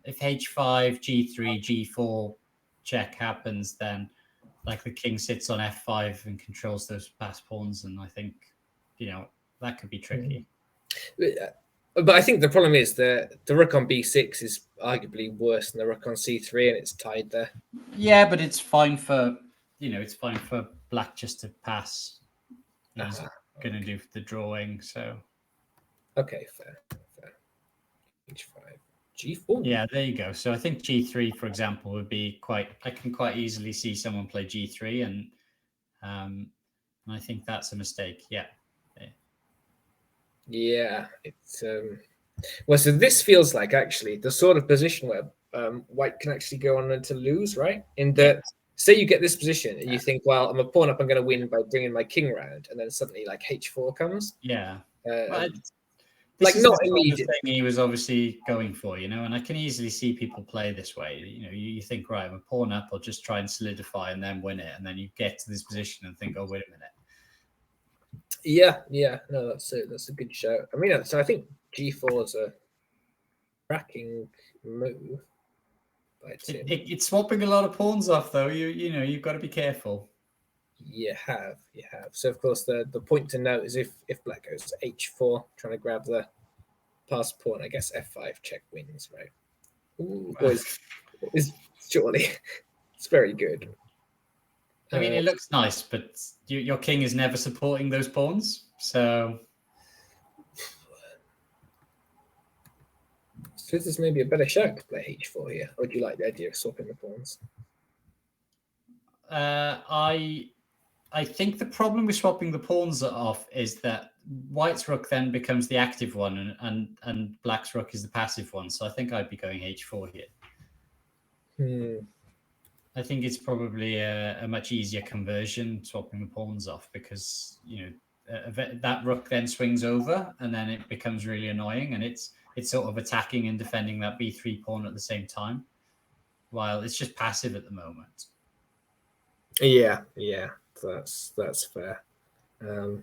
A: if h5, g3, g4 check happens, then like the king sits on f5 and controls those pass pawns, and I think that could be tricky.
B: But I think the problem is the rook on b6 is arguably worse than the rook on c3, and it's tied there.
A: Yeah, but it's fine for black just to pass. He's going to do the drawing, so.
B: Okay, fair. h5, g4.
A: Yeah, there you go. So I think g3, for example, would be I can quite easily see someone play g3, and I think that's a mistake. Yeah.
B: Yeah, it's well. So this feels like actually the sort of position where White can actually go on to lose, right? In that, say you get this position and you think, well, I'm a pawn up, I'm going to win by bringing my king around, and then suddenly like h4 comes.
A: Yeah.
B: Like not immediate
A: thing he was obviously going for, and I can easily see people play this way. You think, right, I'm a pawn up, I'll just try and solidify and then win it, and then you get to this position and think, oh, wait a minute.
B: Yeah, no, that's a good show. I mean, so I think g4 is a cracking move.
A: It's swapping a lot of pawns off, though. You've got to be careful.
B: You have. So of course the point to note is if black goes to h4, trying to grab the pass pawn, I guess f5 check wins, right? Ooh, is surely it's very good.
A: I mean, it looks nice, but your king is never supporting those pawns, so.
B: So this is maybe a better shot to play h4 here, or do you like the idea of swapping the pawns?
A: I think the problem with swapping the pawns off is that White's rook then becomes the active one, and Black's rook is the passive one. So I think I'd be going h4 here. I think it's probably a much easier conversion swapping the pawns off because that rook then swings over and then it becomes really annoying, and it's sort of attacking and defending that b3 pawn at the same time, while it's just passive at the moment.
B: Yeah, that's fair. I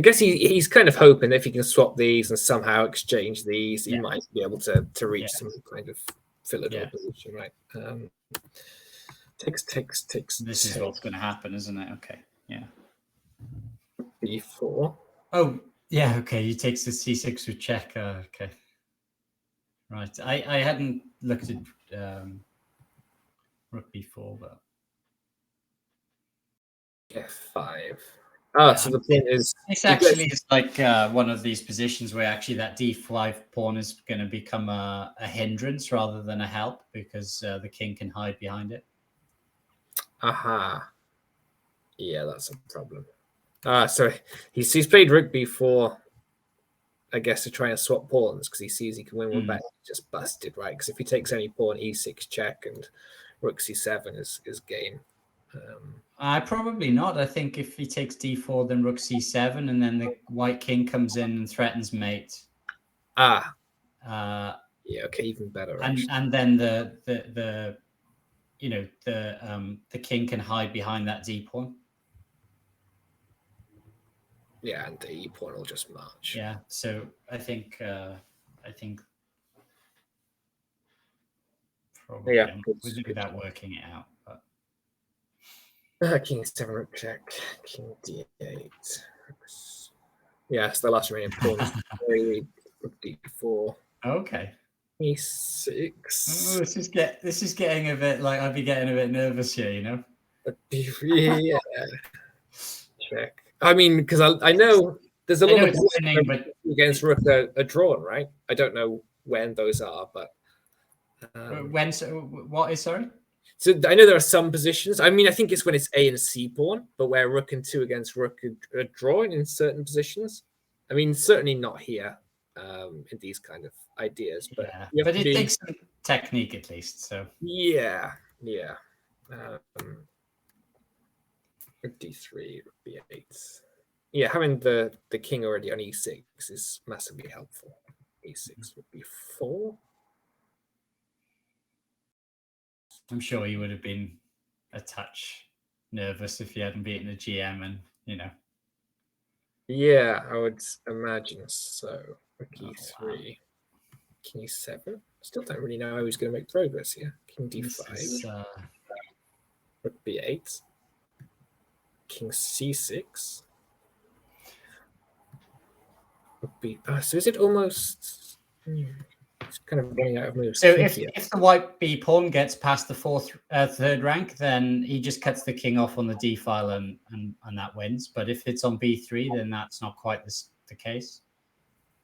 B: guess he's kind of hoping that if he can swap these and somehow exchange these, he might be able to reach some kind of Philidor position, right? Takes.
A: This is what's going to happen, isn't it? Okay, yeah.
B: b4.
A: Oh, yeah, okay. He takes the c6 with check. Okay. Right. I hadn't looked at rook b4, but
B: f5. So the point is,
A: it's actually is like one of these positions where actually that d5 pawn is going to become a hindrance rather than a help because the king can hide behind it.
B: Aha. Yeah, that's a problem. So he's played rook b4, I guess, to try and swap pawns because he sees he can win one back. Just busted, right? Because if he takes any pawn, e6 check and rook c7 is game.
A: Probably not. I think if he takes d4, then rook c7, and then the white king comes in and threatens mate.
B: Yeah, okay, even better.
A: And then the king can hide behind that d pawn.
B: Yeah, and the e pawn will just march.
A: Yeah, so I think probably without working it out.
B: But king 7 rook check, king d8. Yeah, it's the last remaining pawn. Rook d4.
A: Okay.
B: e6.
A: Oh, this is getting a bit like I'd be getting a bit nervous here, you know.
B: Yeah. Check. I mean, because I know there's a lot of
A: winning, but
B: against rook are drawn, right? I don't know when those are, but
A: when? So what is sorry?
B: So I know there are some positions. I mean, I think it's when it's A and C pawn, but where rook and 2 against rook are drawn in certain positions. I mean, certainly not here in these kind of ideas, but
A: but it takes some technique at least. So
B: yeah. d3, b8. Yeah, having the king already on e6 is massively helpful. e6 would be 4.
A: I'm sure you would have been a touch nervous if you hadn't beaten a GM, and you know.
B: Yeah, I would imagine so. Rook e3, king e7. Still don't really know how he's going to make progress here. King d5, rook b8, king c6. Rook b. So is it almost? It's kind of running out of moves.
A: So if the white b pawn gets past the third rank, then he just cuts the king off on the d file and that wins. But if it's on b3, then that's not quite the case.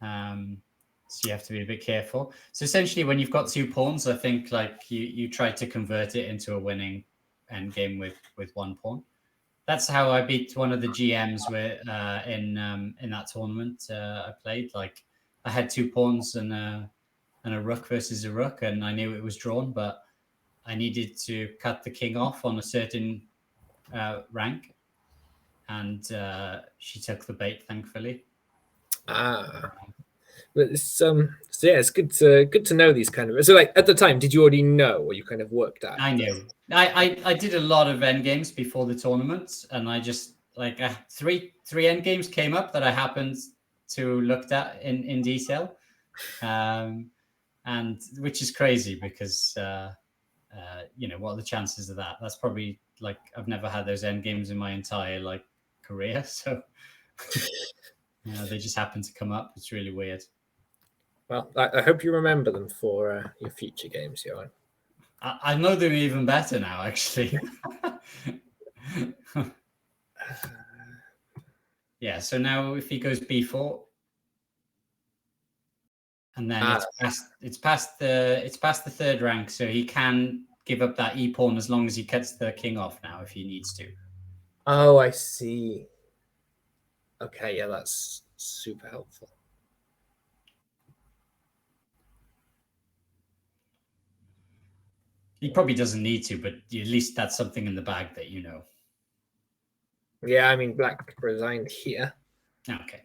A: So you have to be a bit careful. So essentially, when you've got 2 pawns, I think like you try to convert it into a winning endgame with 1 pawn. That's how I beat one of the GMs in that tournament I played. Like I had 2 pawns and a rook versus a rook, and I knew it was drawn, but I needed to cut the king off on a certain rank, and she took the bait, thankfully.
B: But it's so yeah, it's good to know these kind of. So like at the time, did you already know, or you kind of worked out?
A: I knew. I did a lot of endgames before the tournament, and I just like three endgames came up that I happened to looked at in detail. And which is crazy because what are the chances of that? That's probably like I've never had those end games in my entire like career, so they just happen to come up. It's really weird.
B: Well, I hope you remember them for your future games, Johan.
A: I know them even better now, actually. Yeah. So now if he goes b4. And then it's past the third rank, so he can give up that e pawn as long as he cuts the king off now if he needs to.
B: Oh, I see. Okay, yeah, that's super helpful.
A: He probably doesn't need to, but at least that's something in the bag that you know.
B: Yeah, I mean, black resigned here.
A: Okay.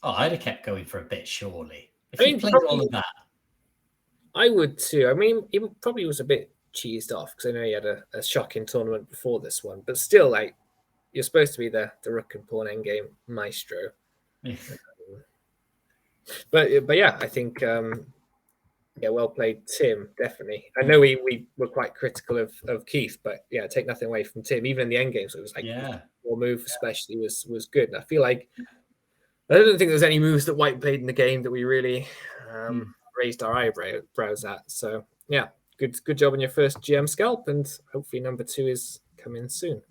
A: I'd have kept going for a bit, surely. If
B: I
A: he played all of that.
B: I would too. I mean, he probably was a bit cheesed off because I know he had a shocking tournament before this one, but still, like, you're supposed to be the rook and pawn endgame maestro.
A: Yeah.
B: But yeah, I think well played, Tim. Definitely. I know we were quite critical of Keith, but yeah, take nothing away from Tim. Even in the end games, it was like your move especially was good. And I feel like I don't think there's any moves that White played in the game that we really raised our eyebrows at. So yeah, good job on your first GM scalp, and hopefully number 2 is coming soon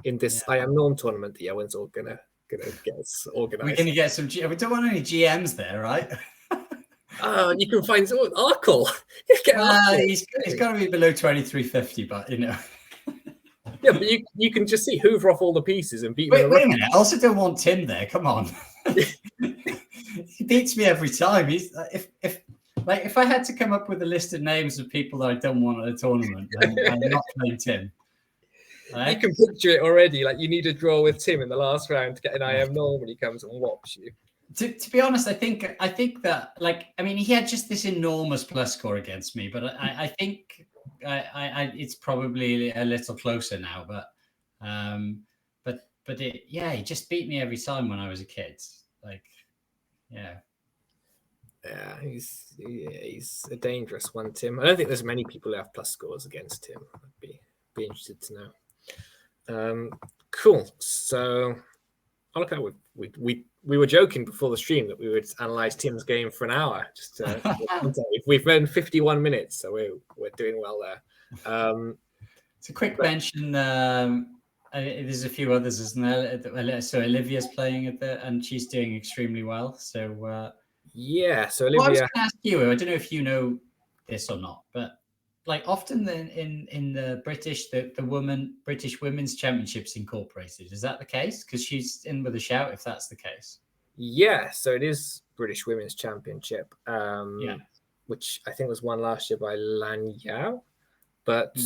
B: in this I Am Norm tournament that Johan's all gonna get us organized.
A: We're gonna get some. We don't want any GMs there, right?
B: You can find Arkle.
A: He's got to be below 2350, but you know.
B: Yeah, but you can just see hoover off all the pieces and beat him.
A: Wait a minute. I also don't want Tim there. Come on. He beats me every time. He's if I had to come up with a list of names of people that I don't want at a tournament, then I'm not playing Tim.
B: You can picture it already. Like you need a draw with Tim in the last round to get an IM norm when he comes and whops you.
A: To be honest, I think that he had just this enormous plus score against me, but I think it's probably a little closer now. He just beat me every time when I was a kid.
B: Yeah, he's a dangerous one, Tim. I don't think there's many people who have plus scores against him. I'd be interested to know. Cool. So I look at we were joking before the stream that we would analyze Tim's game for an hour. Just we've been 51 minutes, so we're doing well there.
A: It's a quick mention. There's a few others, isn't there? So Olivia's playing and she's doing extremely well. So
B: so Olivia.
A: I was going to ask you. I don't know if you know this or not, but like often in the British, the British Women's Championships incorporated. Is that the case? Because she's in with a shout if that's the case.
B: Yeah, so it is British Women's Championship, which I think was won last year by Lan Yao. But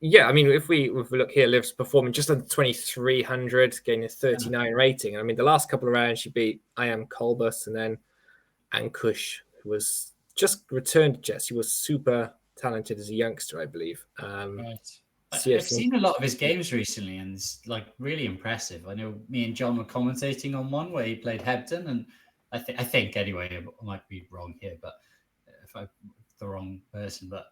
B: yeah, I mean, if we look here, Liv's performing just under 2,300, getting a 39 rating. I mean, the last couple of rounds she beat IM Kolbus and then Ankush, who was just returned to chess. He was super talented as a youngster, I believe.
A: Right. I've seen a lot of his games recently, and it's like really impressive. I know me and John were commentating on one where he played Hebden, and I think anyway, I might be wrong here, but if I'm the wrong person, but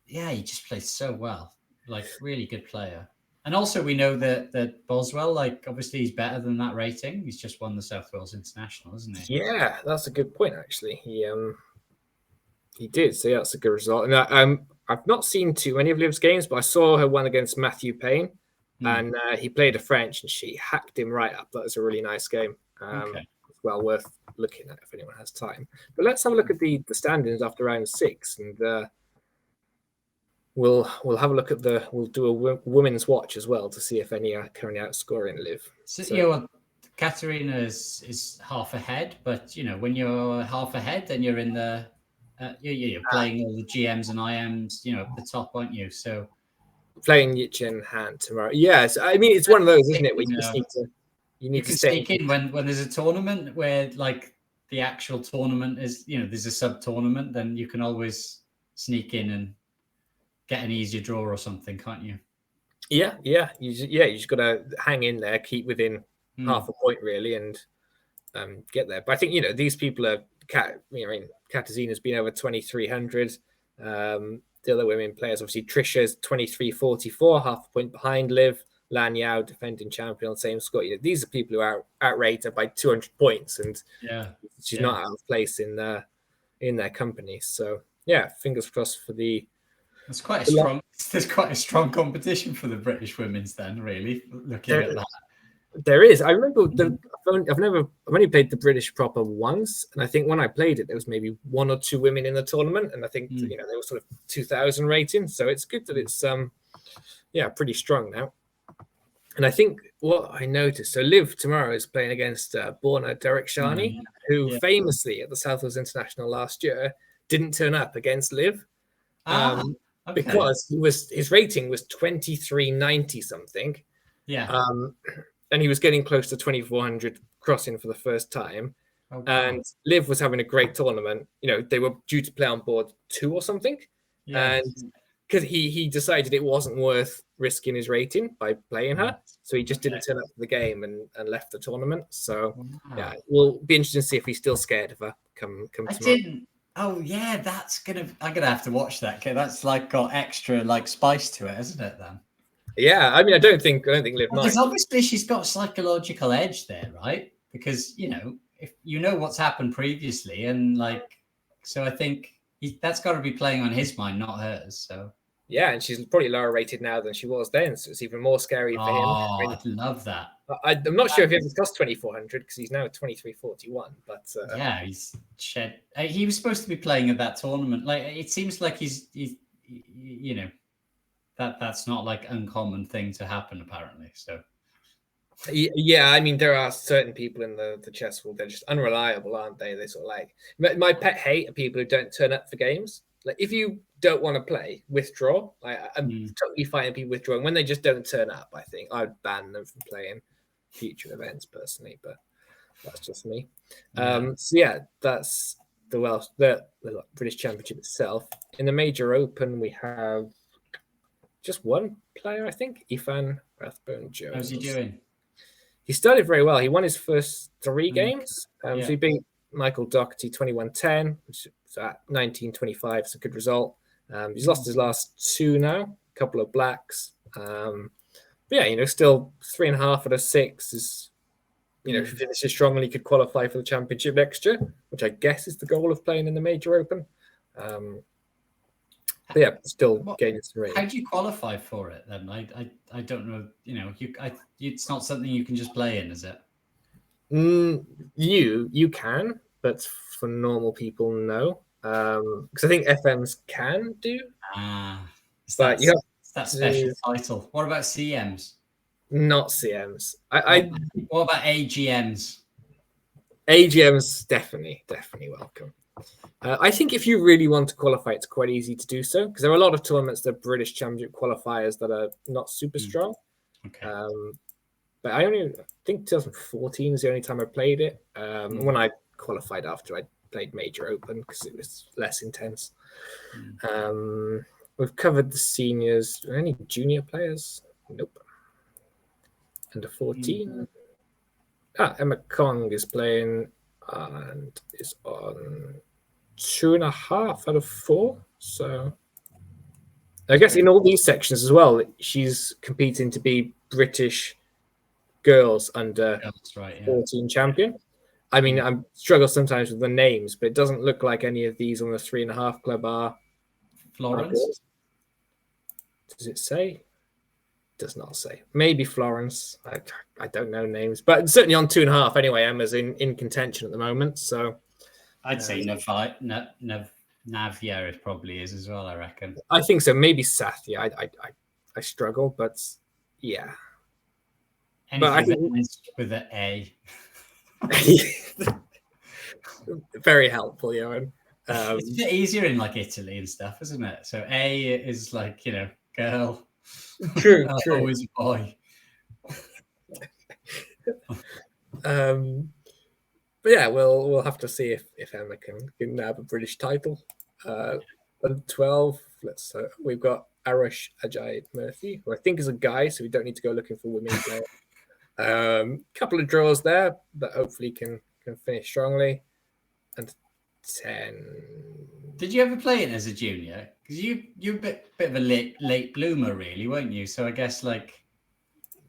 A: yeah, he just plays so well. Like really good player. And also we know that Boswell, like obviously he's better than that rating. He's just won the South Wales International, isn't he?
B: Yeah, that's a good point actually. He did, so yeah, that's a good result. And I've not seen too many of Liv's games, but I saw her one against Matthew Payne, and he played a French, and she hacked him right up. That was a really nice game. Well worth looking at if anyone has time. But let's have a look at the standings after round 6, and we'll have a look at we'll do a women's watch as well to see if any are currently outscoring Liv.
A: So Katerina is half ahead, but when you're half ahead, then you're in the you're playing all the GMs and IMs, at the top, aren't you? So
B: playing Yichen Han tomorrow. Yes, I mean it's one of those, isn't it? Where you just need to
A: sneak in when there's a tournament where like the actual tournament is, there's a sub tournament, then you can always sneak in and get an easier draw or something, can't you?
B: Yeah. You just got to hang in there, keep within half a point really, and get there. But I think these people are. Katarzyna's been over 2,300. The other women players, obviously, Trisha's 2,344, half a point behind Liv. Lan Yao, defending champion, on the same score. These are people who outrate her by 200 points, and she's not out of place in their company. So yeah, fingers crossed for the.
A: There's quite a strong competition for the British women's then, really, looking at that.
B: There is. I remember I've only played the British proper once, and I think when I played it, there was maybe 1 or 2 women in the tournament, and I think they were sort of 2,000 rating. So it's good that it's pretty strong now. And I think what I noticed, so Liv tomorrow is playing against Borna Derekshani, who famously at the South Wales International last year didn't turn up against Liv. Because his rating was 2390 something.
A: Yeah.
B: And he was getting close to 2,400 crossing for the first time. And Liv was having a great tournament. They were due to play on board 2 or something. Yeah. And because he decided it wasn't worth risking his rating by playing her. So he just didn't turn up for the game and left the tournament. So yeah, we'll be interested to see if he's still scared of her come tomorrow.
A: Didn't. Oh yeah, I'm gonna have to watch that. That's like got extra like spice to it, isn't it? Then.
B: Yeah, I mean, I don't think Liv.
A: Because obviously she's got a psychological edge there, right? Because if what's happened previously, and so I think that's got to be playing on his mind, not hers. So
B: yeah, and she's probably lower rated now than she was then, so it's even more scary for him.
A: Oh, I'd love that.
B: I'm not sure if he ever cost 2,400 because he's now 2,341. But
A: yeah, he's shed. He was supposed to be playing at that tournament. Like it seems like he's that's not like uncommon thing to happen apparently. So
B: Yeah, I mean, there are certain people in the chess world, they're just unreliable, aren't they? They sort of like my pet hate are people who don't turn up for games. Like, if you don't want to play, withdraw. I'm totally fine with people withdrawing. When they just don't turn up, I think I'd ban them from playing future events personally, but that's just me. So yeah, that's the Welsh, the British Championship itself. In the Major Open, we have just one player, I think, Ethan Rathbone Jones.
A: how's he doing?
B: He started very well. He won his first 3 games. So he beat Michael Doherty 21-10, which is at 19-25. It's a good result. He's lost his last 2 now, a couple of blacks. But yeah, still 3.5 out of 6 is, if he finishes strongly, he could qualify for the championship next year, which I guess is the goal of playing in the Major Open. But yeah, still gaining some rating.
A: How do you qualify for it then? I don't know. It's not something you can just play in, is it?
B: You can, but for normal people, no. Because I think FMs can do.
A: It's that special title. What about CMs?
B: Not CMs.
A: What about AGMs?
B: AGMs definitely welcome. I think if you really want to qualify, it's quite easy to do so, because there are a lot of tournaments that British Championship qualifiers that are not super strong.
A: Okay.
B: But I think 2014 is the only time I played it. When I qualified after I played Major Open, because it was less intense. We've covered the seniors. Are there any junior players? Nope. Under 14. Emma Kong is playing and is on 2.5 out of 4. So I guess in all these sections as well, she's competing to be British girls under 14 champion. I mean, I struggle sometimes with the names, but it doesn't look like any of these on the 3.5 club are
A: Florence.
B: Does it say? Does not say. Maybe Florence. I don't know names, but certainly on 2.5 anyway. Emma's in contention at the moment, so
A: I'd say Navia it probably is as well. I reckon.
B: I think so. Maybe Sathya. I struggle, but yeah.
A: Anything but I think with an A.
B: Very helpful, Johan.
A: It's a bit easier in like Italy and stuff, isn't it? So A is like girl.
B: True.
A: Always a boy.
B: But yeah, we'll have to see if Emma can have a British title. On 12, we've got Arush Ajay Murthy, who I think is a guy, so we don't need to go looking for women players. Couple of draws there that hopefully can finish strongly. And 10.
A: Did you ever play it as a junior? Because you're a bit of a late bloomer, really, weren't you? So I guess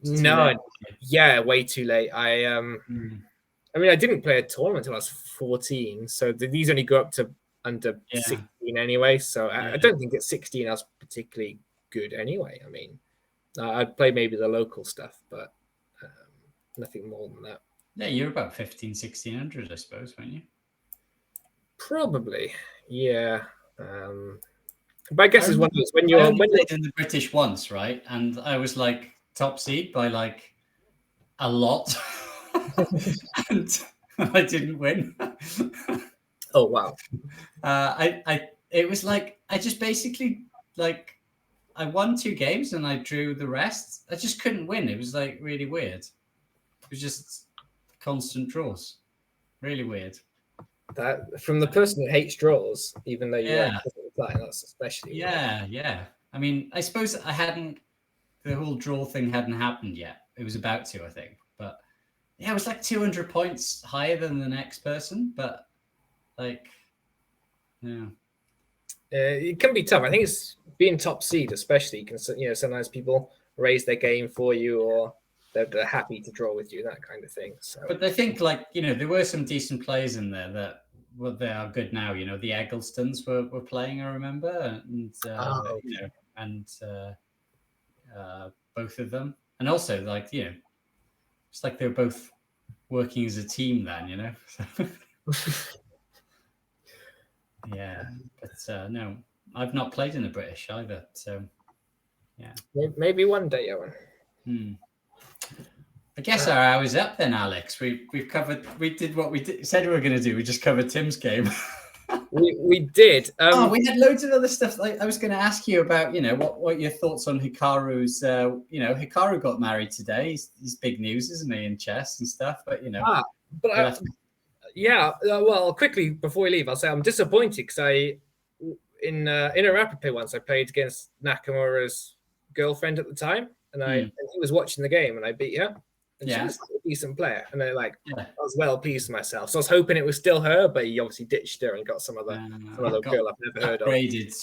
B: no, yeah, way too late. I mean, I didn't play a tournament until I was 14, so these only go up to under 16 anyway. So I don't think at 16 I was particularly good anyway. I mean, I'd play maybe the local stuff, but nothing more than that.
A: Yeah, you're about 1600, I suppose, weren't you?
B: Probably, yeah. But I guess it's one of those when you're
A: played in the British once, right? And I was top seed by a lot, and I didn't win.
B: Oh wow!
A: It was I just basically I won 2 games and I drew the rest. I just couldn't win. It was really weird. It was just constant draws. Really weird.
B: That from the person who hates draws, even though you apply, that's especially
A: weird. Yeah. I mean, I suppose the whole draw thing hadn't happened yet. It was about to, I think. But yeah, it was 200 points higher than the next person. But yeah.
B: It can be tough. I think it's being top seed, especially. You can, sometimes people raise their game for you, or they're happy to draw with you, that kind of thing. So,
A: but I think there were some decent players in there that they are good now. The Egglestons were playing, I remember, and both of them, and also it's they were both working as a team then, Yeah, but no, I've not played in the British either, so Yeah.
B: Maybe one day, Owen.
A: I guess our hour's up then, Alex. We covered. We did what said we were going to do. We just covered Tim's game.
B: we did.
A: We had loads of other stuff. Like I was going to ask you about, what your thoughts on Hikaru's. Hikaru got married today. He's big news, isn't he, in chess and stuff? But
B: well, quickly before we leave, I'll say I'm disappointed because in a rapid play once I played against Nakamura's girlfriend at the time, and he was watching the game, and I beat her. And she was a decent player, and I was well pleased with myself. So I was hoping it was still her, but he obviously ditched her and got some other girl I've never heard of.
A: Upgraded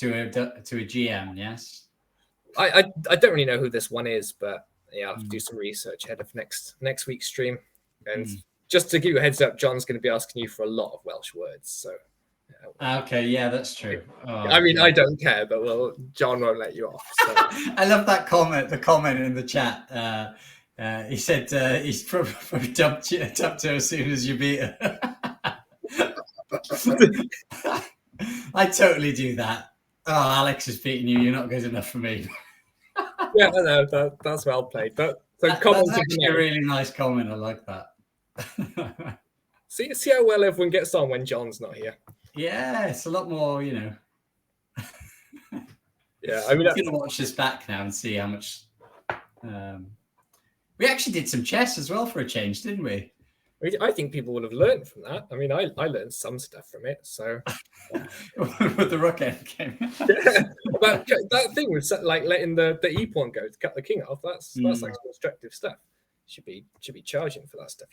A: to a GM, yes.
B: I don't really know who this one is, but I'll have to do some research ahead of next week's stream. And just to give you a heads up, John's going to be asking you for a lot of Welsh words. So
A: okay, yeah, that's true.
B: I don't care, but John won't let you off. So.
A: I love that comment. The comment in the chat. He said he's probably dumped her as soon as you beat her. I totally do that. Oh, Alex is beating you. You're not good enough for me.
B: Yeah, I know. That's well played. But
A: that's actually a really nice comment. I like that.
B: See how well everyone gets on when John's not here.
A: Yeah, it's a lot more,
B: Yeah,
A: I'm going to watch this back now and see how much. We actually did some chess as well for a change, didn't we?
B: I think people would have learned from that. I mean, I learned some stuff from it. So
A: with the rook end game.
B: But that thing was like letting the e pawn go to cut the king off. That's like constructive stuff. Should be charging for that stuff,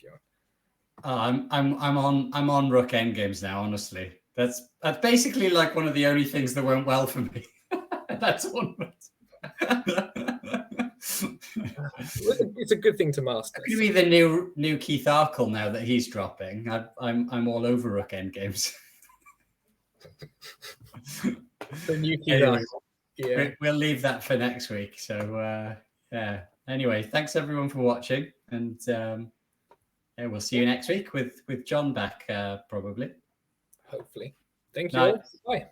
A: I'm on rook end games now. Honestly, that's basically like one of the only things that went well for me. That's onwards.
B: It's a good thing to master.
A: It's going to be the new Keith Arkle now that he's dropping. I'm all over rook end games.
B: The new Keith Arkle. Yeah,
A: we'll leave that for next week. So Anyway, thanks everyone for watching, and we'll see you next week with John back probably.
B: Hopefully. Thank you all. Bye.